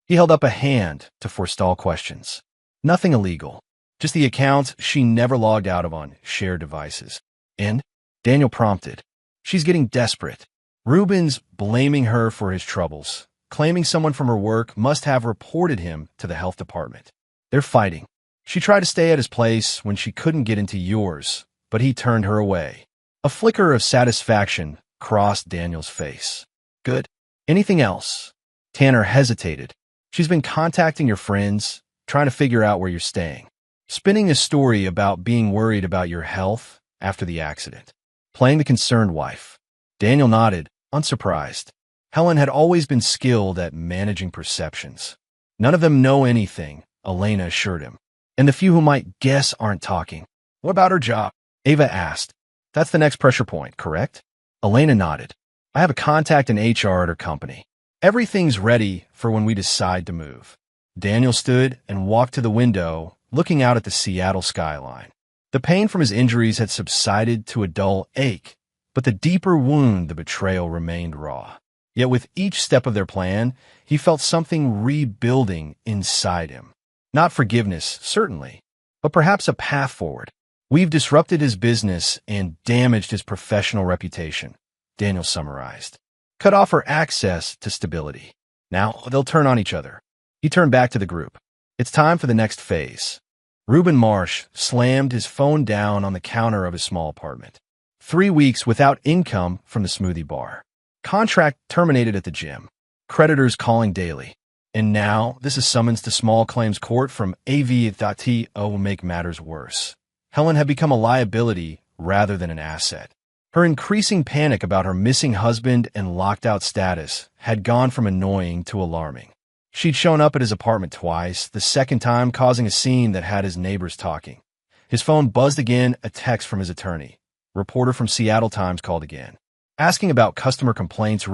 Speaker 1: He held up a hand to forestall questions. Nothing illegal. Just the accounts she never logged out of on shared devices. And? Daniel prompted. She's getting desperate. Ruben's blaming her for his troubles, claiming someone from her work must have reported him to the health department. They're fighting. She tried to stay at his place when she couldn't get into yours, but he turned her away. A flicker of satisfaction crossed Daniel's face. Good. Anything else? Tanner hesitated. She's been contacting your friends, trying to figure out where you're staying. Spinning a story about being worried about your health after the accident. Playing the concerned wife. Daniel nodded, unsurprised. Helen had always been skilled at managing perceptions. None of them know anything, Elena assured him. And the few who might guess aren't talking. What about her job? Ava asked. That's the next pressure point, correct? Elena nodded. I have a contact in HR at her company. Everything's ready for when we decide to move. Daniel stood and walked to the window, looking out at the Seattle skyline. The pain from his injuries had subsided to a dull ache, but the deeper wound, the betrayal, remained raw. Yet with each step of their plan, he felt something rebuilding inside him. Not forgiveness, certainly, but perhaps a path forward. We've disrupted his business and damaged his professional reputation, Daniel summarized. Cut off her access to stability. Now they'll turn on each other. He turned back to the group. It's time for the next phase. Ruben Marsh slammed his phone down on the counter of his small apartment. 3 weeks without income from the smoothie bar. Contract terminated at the gym. Creditors calling daily. And now, this is summons to small claims court from AV.to will make matters worse. Helen had become a liability rather than an asset. Her increasing panic about her missing husband and locked-out status had gone from annoying to alarming. She'd shown up at his apartment twice, the second time causing a scene that had his neighbors talking. His phone buzzed again, a text from his attorney. Reporter from Seattle Times called again, asking about customer complaints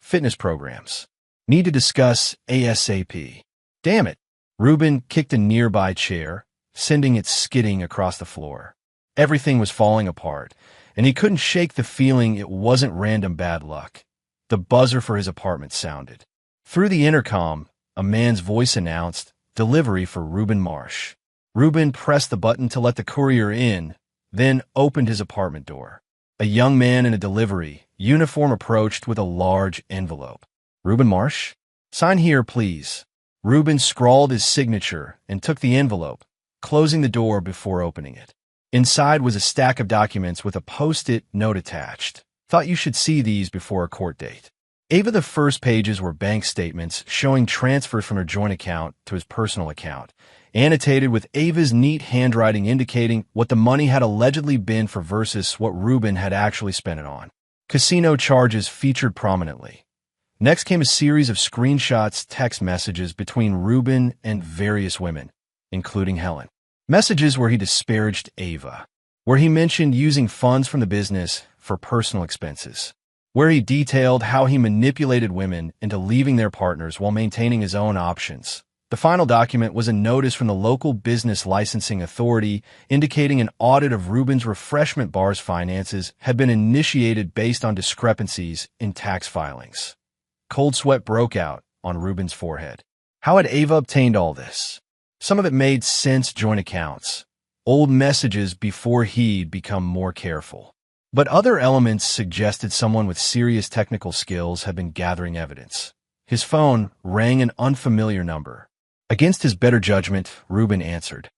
Speaker 1: fitness programs. Need to discuss ASAP. Damn it. Ruben kicked a nearby chair, sending it skidding across the floor. Everything was falling apart, and he couldn't shake the feeling it wasn't random bad luck. The buzzer for his apartment sounded. Through the intercom, a man's voice announced, delivery for Reuben Marsh. Reuben pressed the button to let the courier in, then opened his apartment door. A young man in a delivery uniform approached with a large envelope. Reuben Marsh? Sign here, please. Reuben scrawled his signature and took the envelope, closing the door before opening it. Inside was a stack of documents with a post-it note attached. Thought you should see these before a court date. The first pages were bank statements showing transfers from her joint account to his personal account, annotated with Ava's neat handwriting indicating what the money had allegedly been for versus what Reuben had actually spent it on. Casino charges featured prominently. Next came a series of screenshots, text messages between Reuben and various women, including Helen. Messages where he disparaged Ava, where he mentioned using funds from the business for personal expenses, where he detailed how he manipulated women into leaving their partners while maintaining his own options. The final document was a notice from the local business licensing authority indicating an audit of Reuben's refreshment bar's finances had been initiated based on discrepancies in tax filings. Cold sweat broke out on Reuben's forehead. How had Ava obtained all this? Some of it made sense: joint accounts, old messages before he'd become more careful. But other elements suggested someone with serious technical skills had been gathering evidence. His phone rang an unfamiliar number. Against his better judgment, Reuben answered.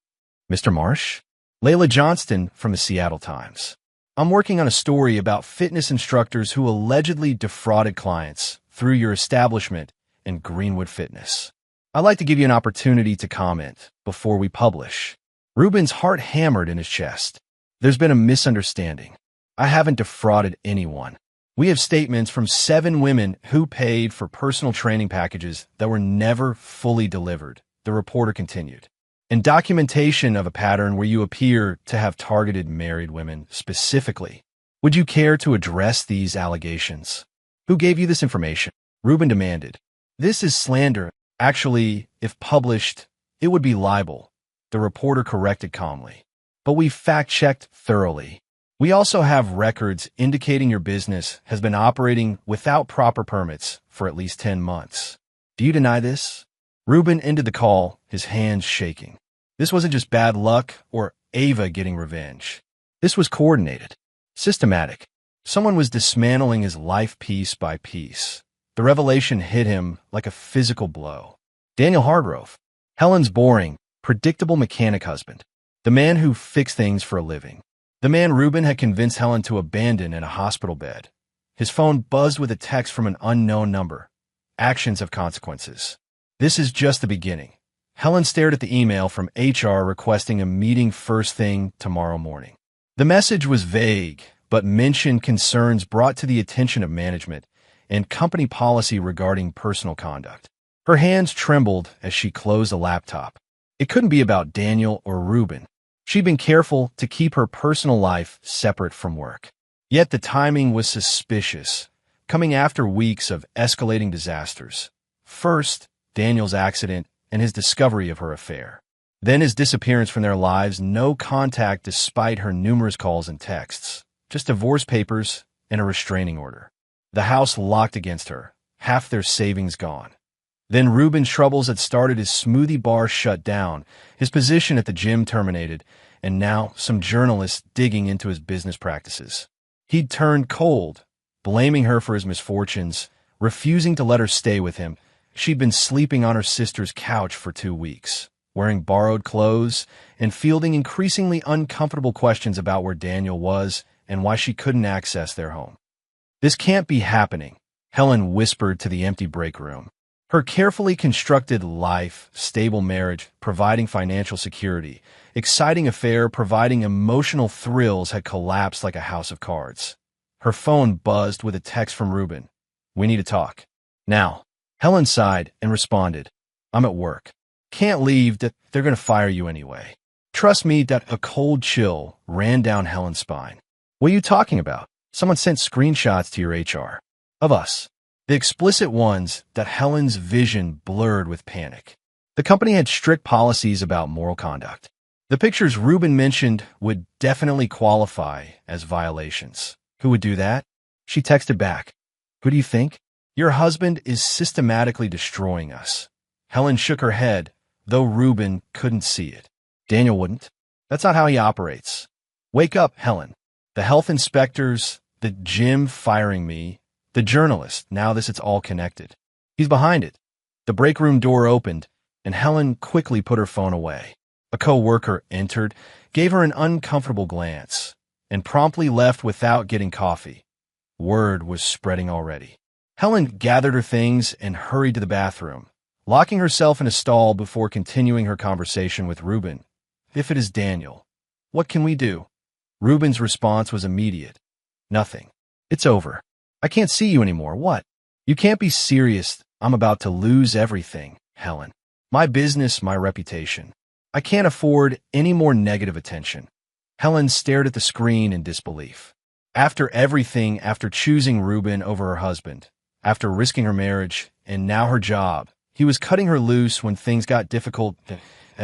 Speaker 1: Mr. Marsh? Layla Johnston from the Seattle Times. I'm working on a story about fitness instructors who allegedly defrauded clients through your establishment and Greenwood Fitness. I'd like to give you an opportunity to comment before we publish. Reuben's heart hammered in his chest. There's been a misunderstanding. I haven't defrauded anyone. We have statements from 7 women who paid for personal training packages that were never fully delivered, the reporter continued, and documentation of a pattern where you appear to have targeted married women specifically. Would you care to address these allegations? Who gave you this information? Reuben demanded. This is slander. Actually, if published, it would be libel, the reporter corrected calmly. But we fact-checked thoroughly. We also have records indicating your business has been operating without proper permits for at least 10 months. Do you deny this? Reuben ended the call, his hands shaking. This wasn't just bad luck or Ava getting revenge. This was coordinated, systematic. Someone was dismantling his life piece by piece. The revelation hit him like a physical blow. Daniel Hargrove, Helen's boring, predictable mechanic husband, the man who fixed things for a living. The man Reuben had convinced Helen to abandon in a hospital bed. His phone buzzed with a text from an unknown number. Actions have consequences. This is just the beginning. Helen stared at the email from HR requesting a meeting first thing tomorrow morning. The message was vague, but mentioned concerns brought to the attention of management and company policy regarding personal conduct. Her hands trembled as she closed the laptop. It couldn't be about Daniel or Reuben. She'd been careful to keep her personal life separate from work. Yet the timing was suspicious, coming after weeks of escalating disasters. First, Daniel's accident and his discovery of her affair. Then his disappearance from their lives, no contact despite her numerous calls and texts. Just divorce papers and a restraining order. The house locked against her, half their savings gone. Then Reuben's troubles had started. His smoothie bar shut down, his position at the gym terminated, and now some journalists digging into his business practices. He'd turned cold, blaming her for his misfortunes, refusing to let her stay with him. She'd been sleeping on her sister's couch for 2 weeks, wearing borrowed clothes, and fielding increasingly uncomfortable questions about where Daniel was and why she couldn't access their home. This can't be happening, Helen whispered to the empty break room. Her carefully constructed life, stable marriage, providing financial security, exciting affair, providing emotional thrills had collapsed like a house of cards. Her phone buzzed with a text from Reuben. We need to talk. Now. Helen sighed and responded. I'm at work. Can't leave. They're going to fire you anyway. Trust me. That a cold chill ran down Helen's spine. What are you talking about? Someone sent screenshots to your HR. Of us. The explicit ones that Helen's vision blurred with panic. The company had strict policies about moral conduct. The pictures Reuben mentioned would definitely qualify as violations. Who would do that? She texted back. Who do you think? Your husband is systematically destroying us. Helen shook her head, though Reuben couldn't see it. Daniel wouldn't. That's not how he operates. Wake up, Helen. The health inspectors, the gym firing me, the journalist. Now it's all connected. He's behind it. The break room door opened, and Helen quickly put her phone away. A co-worker entered, gave her an uncomfortable glance, and promptly left without getting coffee. Word was spreading already. Helen gathered her things and hurried to the bathroom, locking herself in a stall before continuing her conversation with Reuben. If it is Daniel, what can we do? Reuben's response was immediate. Nothing. It's over. I can't see you anymore. What? You can't be serious. I'm about to lose everything, Helen. My business, my reputation. I can't afford any more negative attention. Helen stared at the screen in disbelief. After everything, after choosing Reuben over her husband, after risking her marriage, and now her job, he was cutting her loose when things got difficult.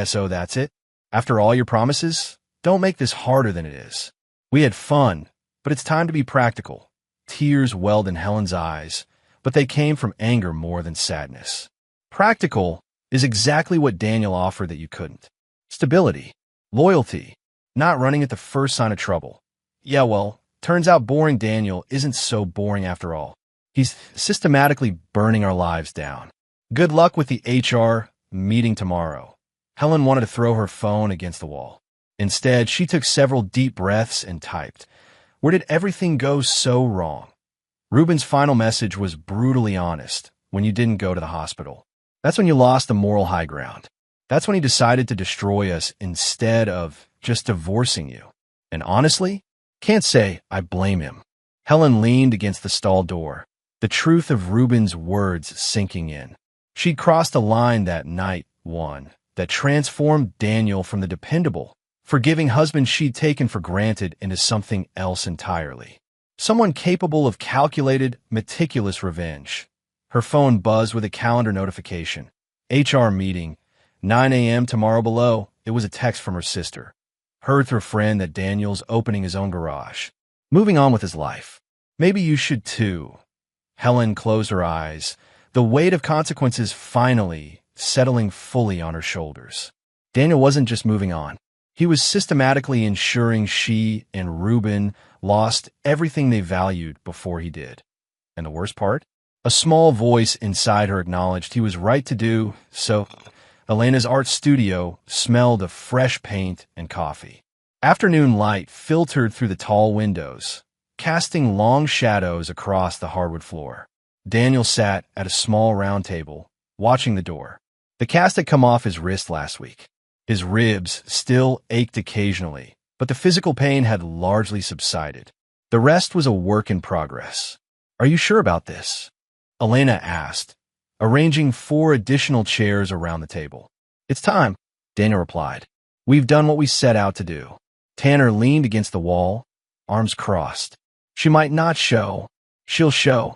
Speaker 1: So that's it? After all your promises? Don't make this harder than it is. We had fun, but it's time to be practical. Tears welled in Helen's eyes, but they came from anger more than sadness. Practical is exactly what Daniel offered that you couldn't. Stability, loyalty, not running at the first sign of trouble. Yeah, well, turns out boring Daniel isn't so boring after all. He's systematically burning our lives down. Good luck with the HR meeting tomorrow. Helen wanted to throw her phone against the wall. Instead, she took several deep breaths and typed, "Where did everything go so wrong?" Reuben's final message was brutally honest. When you didn't go to the hospital. That's when you lost the moral high ground. That's when he decided to destroy us instead of just divorcing you. And honestly, can't say I blame him. Helen leaned against the stall door, the truth of Reuben's words sinking in. She'd crossed a line that night, one that transformed Daniel from the dependable, forgiving husband she'd taken for granted into something else entirely. Someone capable of calculated, meticulous revenge. Her phone buzzed with a calendar notification. HR meeting, 9 a.m. tomorrow below. It was a text from her sister. Heard through a friend that Daniel's opening his own garage. Moving on with his life. Maybe you should too. Helen closed her eyes, the weight of consequences finally settling fully on her shoulders. Daniel wasn't just moving on. He was systematically ensuring she and Reuben lost everything they valued before he did. And the worst part? A small voice inside her acknowledged he was right to do so. Elena's art studio smelled of fresh paint and coffee. Afternoon light filtered through the tall windows, casting long shadows across the hardwood floor. Daniel sat at a small round table, watching the door. The cast had come off his wrist last week. His ribs still ached occasionally, but the physical pain had largely subsided. The rest was a work in progress. Are you sure about this? Elena asked, arranging 4 additional chairs around the table. It's time, Daniel replied. We've done what we set out to do. Tanner leaned against the wall, arms crossed. She might not show. She'll show,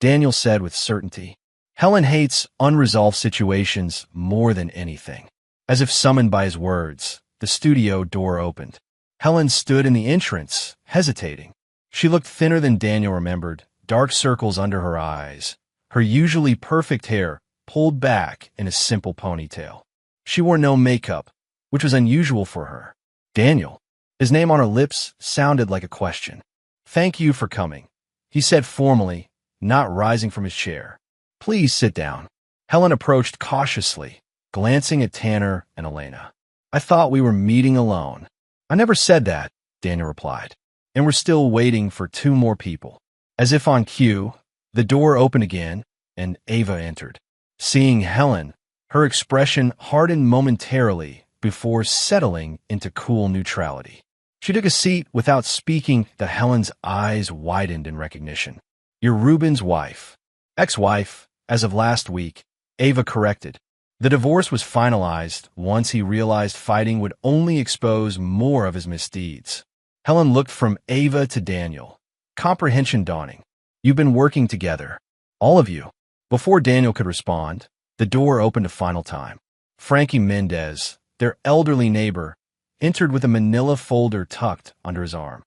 Speaker 1: Daniel said with certainty. Helen hates unresolved situations more than anything. As if summoned by his words, the studio door opened. Helen stood in the entrance, hesitating. She looked thinner than Daniel remembered, dark circles under her eyes, her usually perfect hair pulled back in a simple ponytail. She wore no makeup, which was unusual for her. Daniel, his name on her lips, sounded like a question. Thank you for coming, he said formally, not rising from his chair. Please sit down. Helen approached cautiously, glancing at Tanner and Elena. I thought we were meeting alone. I never said that, Daniel replied. And we're still waiting for 2 more people. As if on cue, the door opened again, and Ava entered. Seeing Helen, her expression hardened momentarily before settling into cool neutrality. She took a seat without speaking. Helen's eyes widened in recognition. You're Reuben's wife. Ex-wife, as of last week, Ava corrected. The divorce was finalized once he realized fighting would only expose more of his misdeeds. Helen looked from Ava to Daniel. Comprehension dawning. You've been working together. All of you. Before Daniel could respond, the door opened a final time. Frankie Mendez, their elderly neighbor, entered with a manila folder tucked under his arm.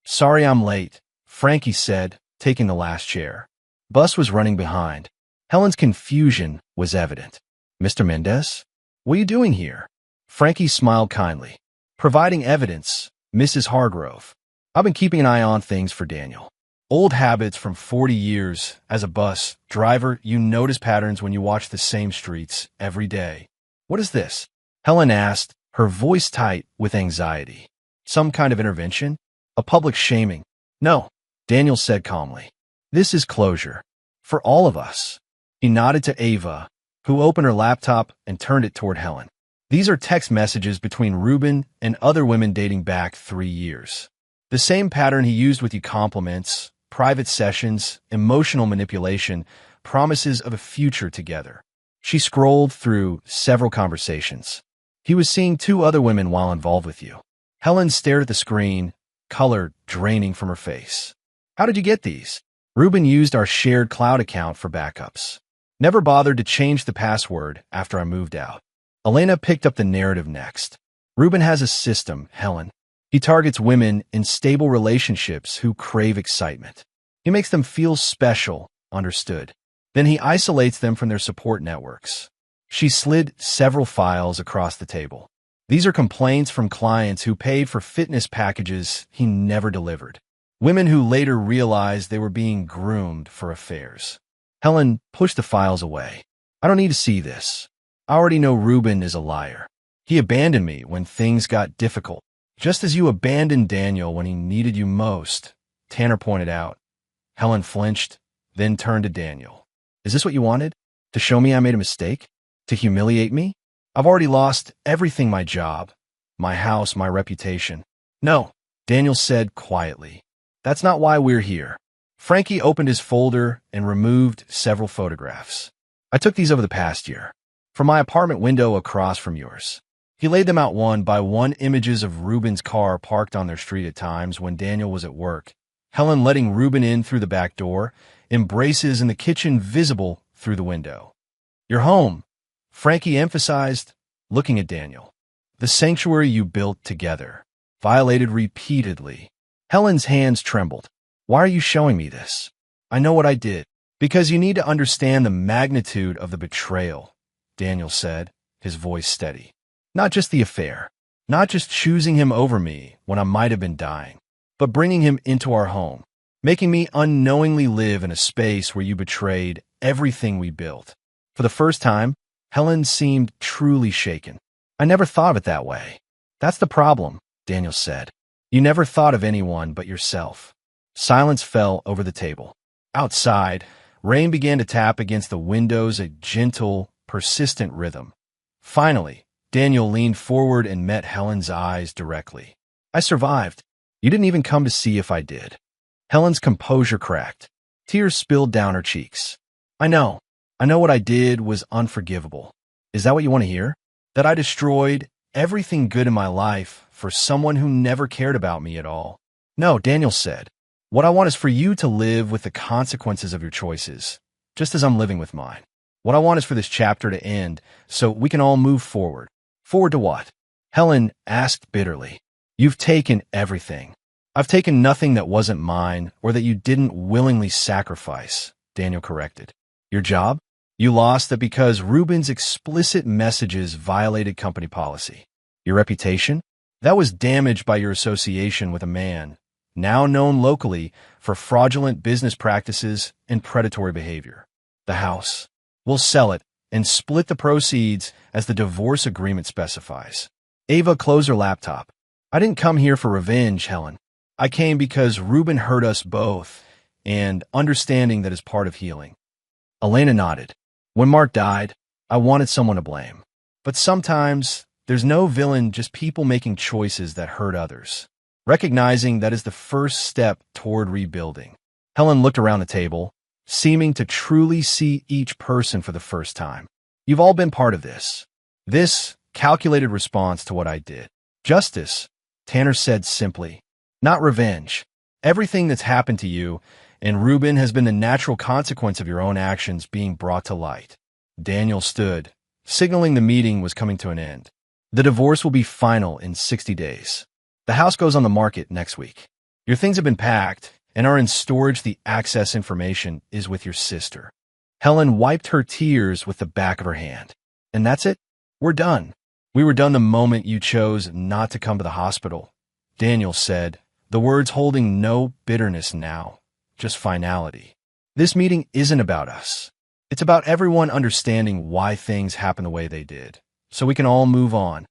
Speaker 1: Sorry I'm late, Frankie said, taking the last chair. Bus was running behind. Helen's confusion was evident. Mr. Mendez? What are you doing here? Frankie smiled kindly. Providing evidence, Mrs. Hargrove. I've been keeping an eye on things for Daniel. Old habits from 40 years as a bus driver, you notice patterns when you watch the same streets every day. What is this? Helen asked, her voice tight with anxiety. Some kind of intervention? A public shaming? No, Daniel said calmly. This is closure. For all of us. He nodded to Ava, who opened her laptop and turned it toward Helen. These are text messages between Ruben and other women dating back 3 years. The same pattern he used with you: compliments, private sessions, emotional manipulation, promises of a future together. She scrolled through several conversations. He was seeing 2 other women while involved with you. Helen stared at the screen, color draining from her face. How did you get these? Ruben used our shared cloud account for backups. Never bothered to change the password after I moved out. Elena picked up the narrative next. Ruben has a system, Helen. He targets women in stable relationships who crave excitement. He makes them feel special, understood. Then he isolates them from their support networks. She slid several files across the table. These are complaints from clients who paid for fitness packages he never delivered. Women who later realized they were being groomed for affairs. Helen pushed the files away. I don't need to see this. I already know Ruben is a liar. He abandoned me when things got difficult, just as you abandoned Daniel when he needed you most, Tanner pointed out. Helen flinched, then turned to Daniel. Is this what you wanted? To show me I made a mistake? To humiliate me? I've already lost everything: my job, my house, my reputation. No, Daniel said quietly. That's not why we're here. Frankie opened his folder and removed several photographs. I took these over the past year, from my apartment window across from yours. He laid them out one by one, images of Ruben's car parked on their street at times when Daniel was at work. Helen letting Ruben in through the back door, embraces in the kitchen visible through the window. Your home, Frankie emphasized, looking at Daniel. The sanctuary you built together, violated repeatedly. Helen's hands trembled. Why are you showing me this? I know what I did. Because you need to understand the magnitude of the betrayal, Daniel said, his voice steady. Not just the affair, not just choosing him over me when I might have been dying, but bringing him into our home, making me unknowingly live in a space where you betrayed everything we built. For the first time, Helen seemed truly shaken. I never thought of it that way. That's the problem, Daniel said. You never thought of anyone but yourself. Silence fell over the table. Outside, rain began to tap against the windows, a gentle, persistent rhythm. Finally, Daniel leaned forward and met Helen's eyes directly. I survived. You didn't even come to see if I did. Helen's composure cracked. Tears spilled down her cheeks. I know what I did was unforgivable. Is that what you want to hear? That I destroyed everything good in my life for someone who never cared about me at all? No, Daniel said. What I want is for you to live with the consequences of your choices, just as I'm living with mine. What I want is for this chapter to end so we can all move forward. Forward to what? Helen asked bitterly. You've taken everything. I've taken nothing that wasn't mine or that you didn't willingly sacrifice, Daniel corrected. Your job? You lost that because Ruben's explicit messages violated company policy. Your reputation? That was damaged by your association with a man now known locally for fraudulent business practices and predatory behavior. The house. We'll sell it and split the proceeds as the divorce agreement specifies. Ava closed her laptop. I didn't come here for revenge, Helen. I came because Ruben hurt us both, and understanding that is part of healing. Elena nodded. When Mark died, I wanted someone to blame. But sometimes, there's no villain, just people making choices that hurt others. Recognizing that is the first step toward rebuilding. Helen looked around the table, seeming to truly see each person for the first time. You've all been part of this. This calculated response to what I did. Justice, Tanner said simply. Not revenge. Everything that's happened to you and Ruben has been the natural consequence of your own actions being brought to light. Daniel stood, signaling the meeting was coming to an end. The divorce will be final in 60 days. The house goes on the market next week. Your things have been packed and are in storage. The access information is with your sister. Helen wiped her tears with the back of her hand. And that's it? We're done. We were done the moment you chose not to come to the hospital, Daniel said, the words holding no bitterness now, just finality. This meeting isn't about us. It's about everyone understanding why things happen the way they did, so we can all move on.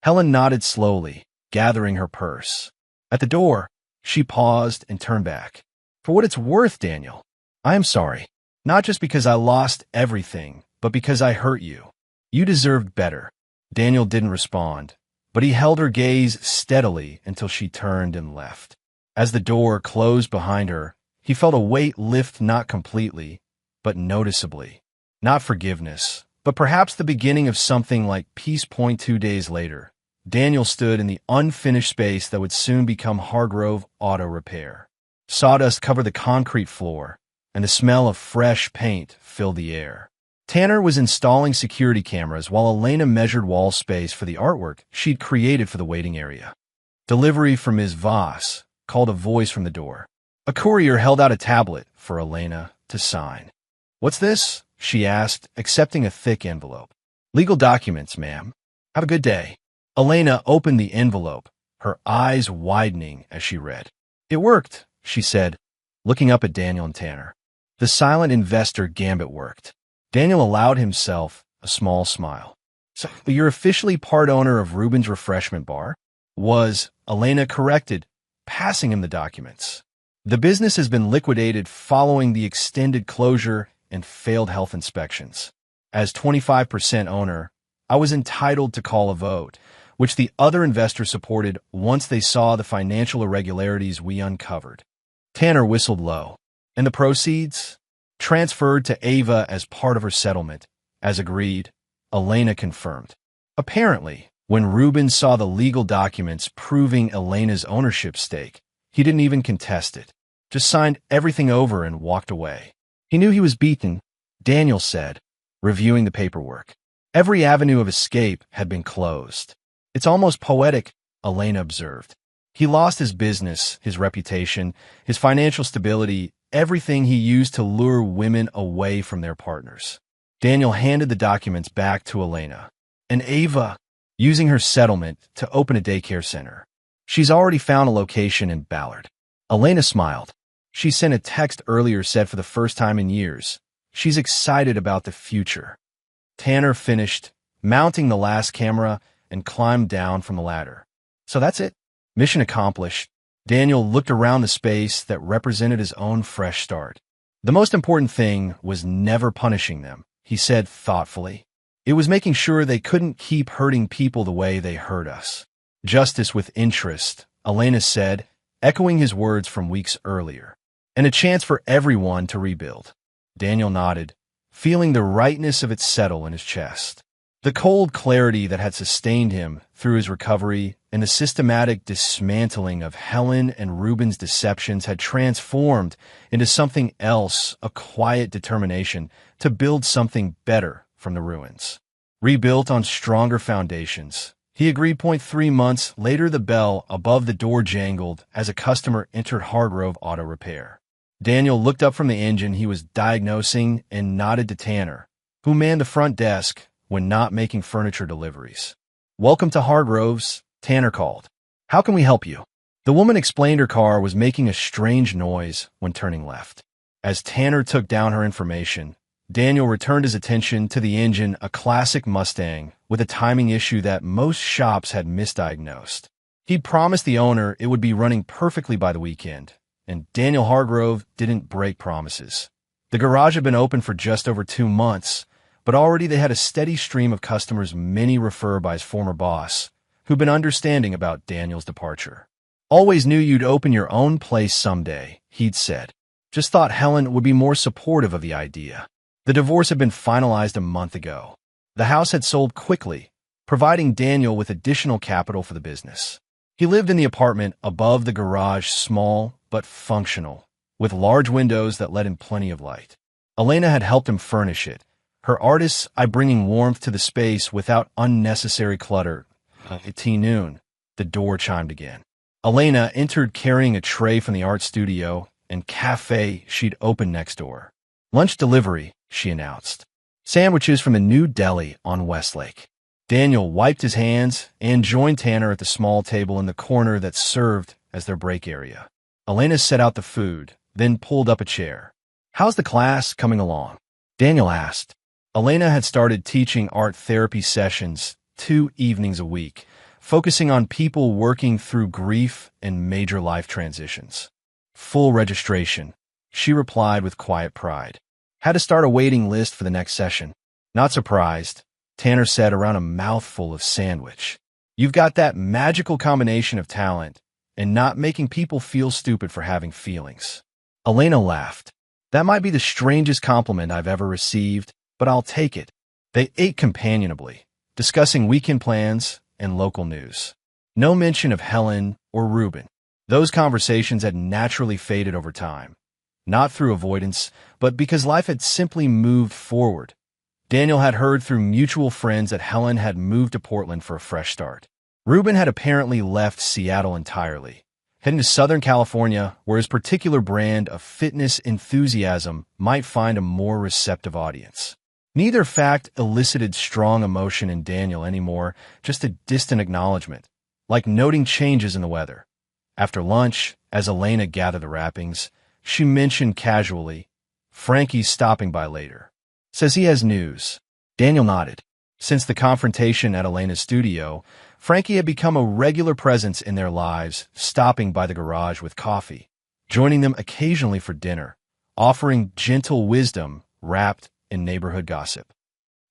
Speaker 1: Helen nodded slowly, gathering her purse. At the door, she paused and turned back. For what it's worth, Daniel, I am sorry. Not just because I lost everything, but because I hurt you. You deserved better. Daniel didn't respond, but he held her gaze steadily until she turned and left. As the door closed behind her, he felt a weight lift, not completely, but noticeably. Not forgiveness, but perhaps the beginning of something like peace. 2 days later, Daniel stood in the unfinished space that would soon become Hargrove Auto Repair. Sawdust covered the concrete floor, and the smell of fresh paint filled the air. Tanner was installing security cameras while Elena measured wall space for the artwork she'd created for the waiting area. "Delivery from Ms. Voss," called a voice from the door. A courier held out a tablet for Elena to sign. "What's this?" she asked, accepting a thick envelope. "Legal documents, ma'am. Have a good day." Elena opened the envelope, her eyes widening as she read. "It worked," she said, looking up at Daniel and Tanner. The silent investor gambit worked. Daniel allowed himself a small smile. "So you're officially part owner of Ruben's Refreshment Bar?" Elena corrected, passing him the documents. "The business has been liquidated following the extended closure and failed health inspections. As 25% owner, I was entitled to call a vote, which the other investors supported once they saw the financial irregularities we uncovered." Tanner whistled low. "And the proceeds?" "Transferred to Ava as part of her settlement, as agreed," Elena confirmed. Apparently, when Ruben saw the legal documents proving Elena's ownership stake, he didn't even contest it, just signed everything over and walked away. "He knew he was beaten," Daniel said, reviewing the paperwork. "Every avenue of escape had been closed." "It's almost poetic," Elena observed. "He lost his business, his reputation, his financial stability, everything he used to lure women away from their partners." Daniel handed the documents back to Elena. "And Ava, using her settlement to open a daycare center. She's already found a location in Ballard." Elena smiled. She sent a text earlier, said for the first time in years, she's excited about the future. Tanner finished, mounting the last camera, and climbed down from the ladder. "So that's it. Mission accomplished." Daniel looked around the space that represented his own fresh start. "The most important thing was never punishing them," he said thoughtfully. "It was making sure they couldn't keep hurting people the way they hurt us." "Justice with interest," Elena said, echoing his words from weeks earlier. "And a chance for everyone to rebuild." Daniel nodded, feeling the rightness of it settle in his chest. The cold clarity that had sustained him through his recovery and the systematic dismantling of Helen and Ruben's deceptions had transformed into something else, a quiet determination to build something better from the ruins. Rebuilt on stronger foundations, he agreed. 3 months later, the bell above the door jangled as a customer entered Hargrove Auto Repair. Daniel looked up from the engine he was diagnosing and nodded to Tanner, who manned the front desk when not making furniture deliveries. "Welcome to Hargrove's," Tanner called. "How can we help you?" The woman explained her car was making a strange noise when turning left. As Tanner took down her information, Daniel returned his attention to the engine, a classic Mustang with a timing issue that most shops had misdiagnosed. He'd promised the owner it would be running perfectly by the weekend, and Daniel Hargrove didn't break promises. The garage had been open for just over 2 months, but already they had a steady stream of customers, many referred by his former boss, who'd been understanding about Daniel's departure. "Always knew you'd open your own place someday," he'd said. "Just thought Helen would be more supportive of the idea." The divorce had been finalized a month ago. The house had sold quickly, providing Daniel with additional capital for the business. He lived in the apartment above the garage, small but functional, with large windows that let in plenty of light. Elena had helped him furnish it, her artist's eye bringing warmth to the space without unnecessary clutter. At noon, the door chimed again. Elena entered carrying a tray from the art studio and cafe she'd opened next door. "Lunch delivery," she announced. "Sandwiches from the new deli on Westlake." Daniel wiped his hands and joined Tanner at the small table in the corner that served as their break area. Elena set out the food, then pulled up a chair. "How's the class coming along?" Daniel asked. Elena had started teaching art therapy sessions 2 evenings a week, focusing on people working through grief and major life transitions. "Full registration," she replied with quiet pride. "Had to start a waiting list for the next session." "Not surprised," Tanner said around a mouthful of sandwich. "You've got that magical combination of talent and not making people feel stupid for having feelings." Elena laughed. "That might be the strangest compliment I've ever received, but I'll take it." They ate companionably, discussing weekend plans and local news. No mention of Helen or Ruben. Those conversations had naturally faded over time, not through avoidance, but because life had simply moved forward. Daniel had heard through mutual friends that Helen had moved to Portland for a fresh start. Ruben had apparently left Seattle entirely, heading to Southern California, where his particular brand of fitness enthusiasm might find a more receptive audience. Neither fact elicited strong emotion in Daniel anymore, just a distant acknowledgement, like noting changes in the weather. After lunch, as Elena gathered the wrappings, she mentioned casually, "Frankie's stopping by later. Says he has news." Daniel nodded. Since the confrontation at Elena's studio, Frankie had become a regular presence in their lives, stopping by the garage with coffee, joining them occasionally for dinner, offering gentle wisdom wrapped in neighborhood gossip.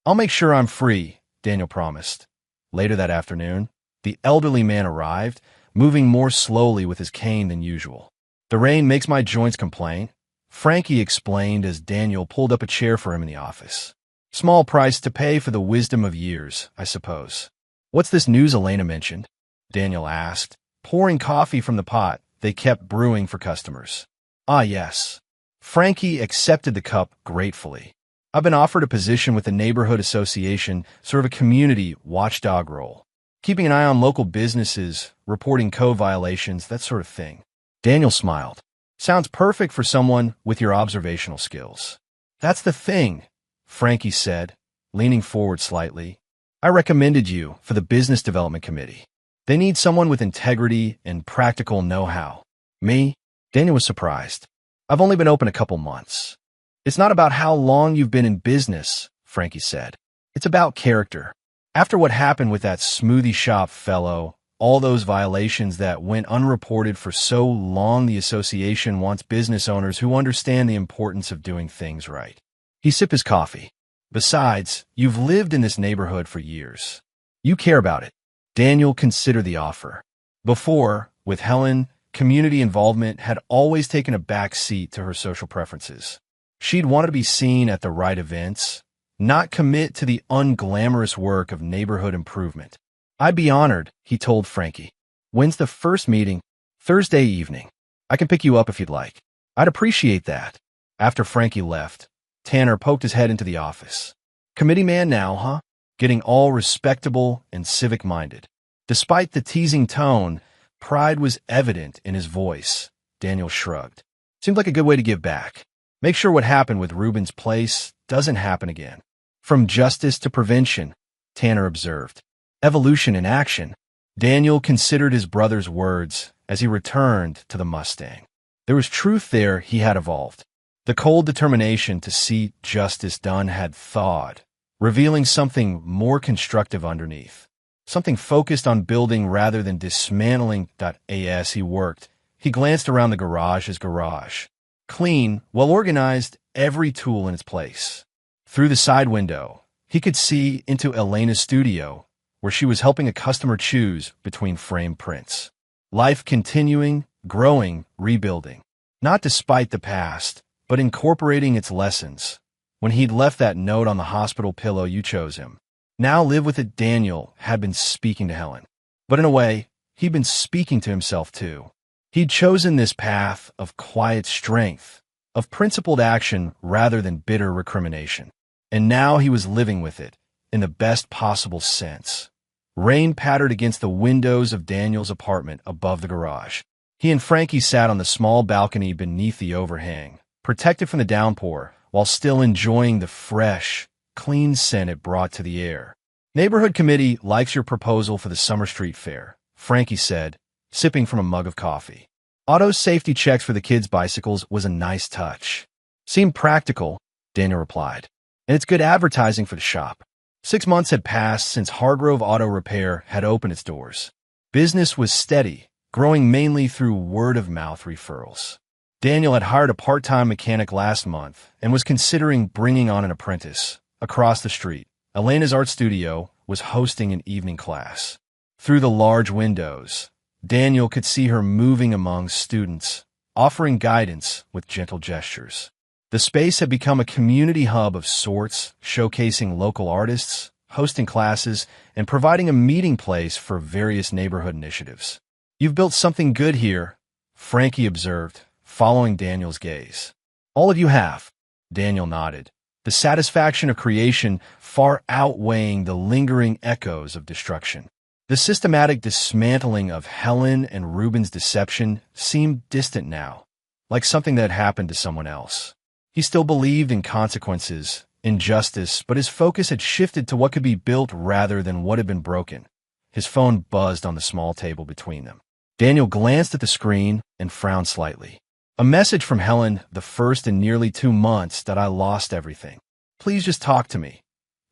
Speaker 1: "I'll make sure I'm free," Daniel promised. Later that afternoon, the elderly man arrived, moving more slowly with his cane than usual. "The rain makes my joints complain," Frankie explained as Daniel pulled up a chair for him in the office. "Small price to pay for the wisdom of years, I suppose." "What's this news Elena mentioned?" Daniel asked, pouring coffee from the pot they kept brewing for customers. "Ah, yes." Frankie accepted the cup gratefully. "I've been offered a position with the neighborhood association, sort of a community watchdog role. Keeping an eye on local businesses, reporting code violations, that sort of thing." Daniel smiled. "Sounds perfect for someone with your observational skills." "That's the thing," Frankie said, leaning forward slightly. "I recommended you for the business development committee. They need someone with integrity and practical know-how." "Me?" Daniel was surprised. "I've only been open a couple months." "It's not about how long you've been in business," Frankie said. "It's about character. After what happened with that smoothie shop fellow, all those violations that went unreported for so long, the association wants business owners who understand the importance of doing things right." He sipped his coffee. "Besides, you've lived in this neighborhood for years. You care about it." Daniel considered the offer. Before, with Helen, community involvement had always taken a back seat to her social preferences. She'd wanted to be seen at the right events, not commit to the unglamorous work of neighborhood improvement. "I'd be honored," he told Frankie. "When's the first meeting?" "Thursday evening. I can pick you up if you'd like." "I'd appreciate that." After Frankie left, Tanner poked his head into the office. "Committee man now, huh? Getting all respectable and civic-minded." Despite the teasing tone, pride was evident in his voice. Daniel shrugged. "Seemed like a good way to give back. Make sure what happened with Ruben's place doesn't happen again." "From justice to prevention," Tanner observed. "Evolution in action." Daniel considered his brother's words as he returned to the Mustang. There was truth there. He had evolved. The cold determination to see justice done had thawed, revealing something more constructive underneath. Something focused on building rather than dismantling. As he worked, he glanced around the garage's garage. Clean, well-organized, every tool in its place. Through the side window, he could see into Elena's studio, where she was helping a customer choose between framed prints. Life continuing, growing, rebuilding. Not despite the past, but incorporating its lessons. When he'd left that note on the hospital pillow, "You chose him. Now live with it." Daniel had been speaking to Helen. But in a way, he'd been speaking to himself too. He'd chosen this path of quiet strength, of principled action rather than bitter recrimination. And now he was living with it, in the best possible sense. Rain pattered against the windows of Daniel's apartment above the garage. He and Frankie sat on the small balcony beneath the overhang, protected from the downpour, while still enjoying the fresh, clean scent it brought to the air. Neighborhood committee likes your proposal for the summer street fair, Frankie said, sipping from a mug of coffee. Otto's safety checks for the kids' bicycles was a nice touch. Seemed practical, Daniel replied. And it's good advertising for the shop. 6 months had passed since Hargrove Auto Repair had opened its doors. Business was steady, growing mainly through word-of-mouth referrals. Daniel had hired a part-time mechanic last month and was considering bringing on an apprentice. Across the street, Elena's art studio was hosting an evening class. Through the large windows, Daniel could see her moving among students, offering guidance with gentle gestures. The space had become a community hub of sorts, showcasing local artists, hosting classes, and providing a meeting place for various neighborhood initiatives. You've built something good here, Frankie observed, following Daniel's gaze. All of you have, Daniel nodded, the satisfaction of creation far outweighing the lingering echoes of destruction. The systematic dismantling of Helen and Ruben's deception seemed distant now, like something that had happened to someone else. He still believed in consequences, in justice, but his focus had shifted to what could be built rather than what had been broken. His phone buzzed on the small table between them. Daniel glanced at the screen and frowned slightly. A message from Helen, the first in nearly 2 months that I lost everything. Please just talk to me.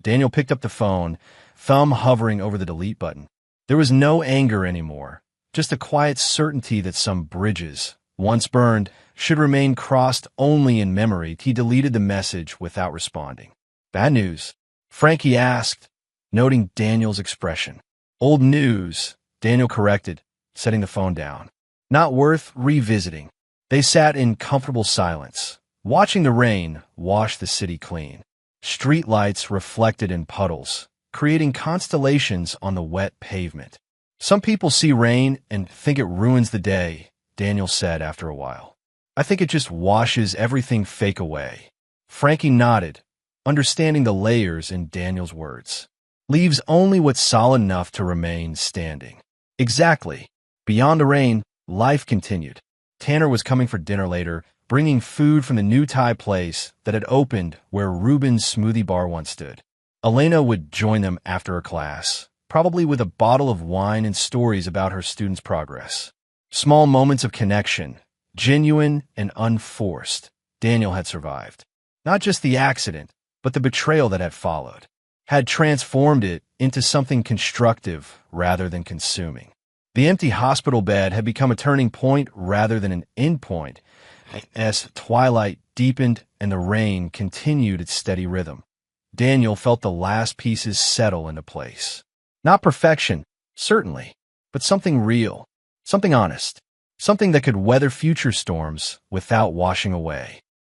Speaker 1: Daniel picked up the phone, thumb hovering over the delete button. There was no anger anymore, just a quiet certainty that some bridges, once burned, should remain crossed only in memory. He deleted the message without responding. Bad news? Frankie asked, noting Daniel's expression. Old news, Daniel corrected, setting the phone down. Not worth revisiting. They sat in comfortable silence, watching the rain wash the city clean. Streetlights reflected in puddles, creating constellations on the wet pavement. Some people see rain and think it ruins the day, Daniel said after a while. I think it just washes everything fake away. Frankie nodded, understanding the layers in Daniel's words. Leaves only what's solid enough to remain standing. Exactly. Beyond the rain, life continued. Tanner was coming for dinner later, bringing food from the new Thai place that had opened where Ruben's smoothie bar once stood. Elena would join them after her class, probably with a bottle of wine and stories about her students' progress. Small moments of connection, genuine and unforced, Daniel had survived. Not just the accident, but the betrayal that had followed, had transformed it into something constructive rather than consuming. The empty hospital bed had become a turning point rather than an end point, as twilight deepened and the rain continued its steady rhythm. Daniel felt the last pieces settle into place. Not perfection, certainly, but something real, something honest, something that could weather future storms without washing away.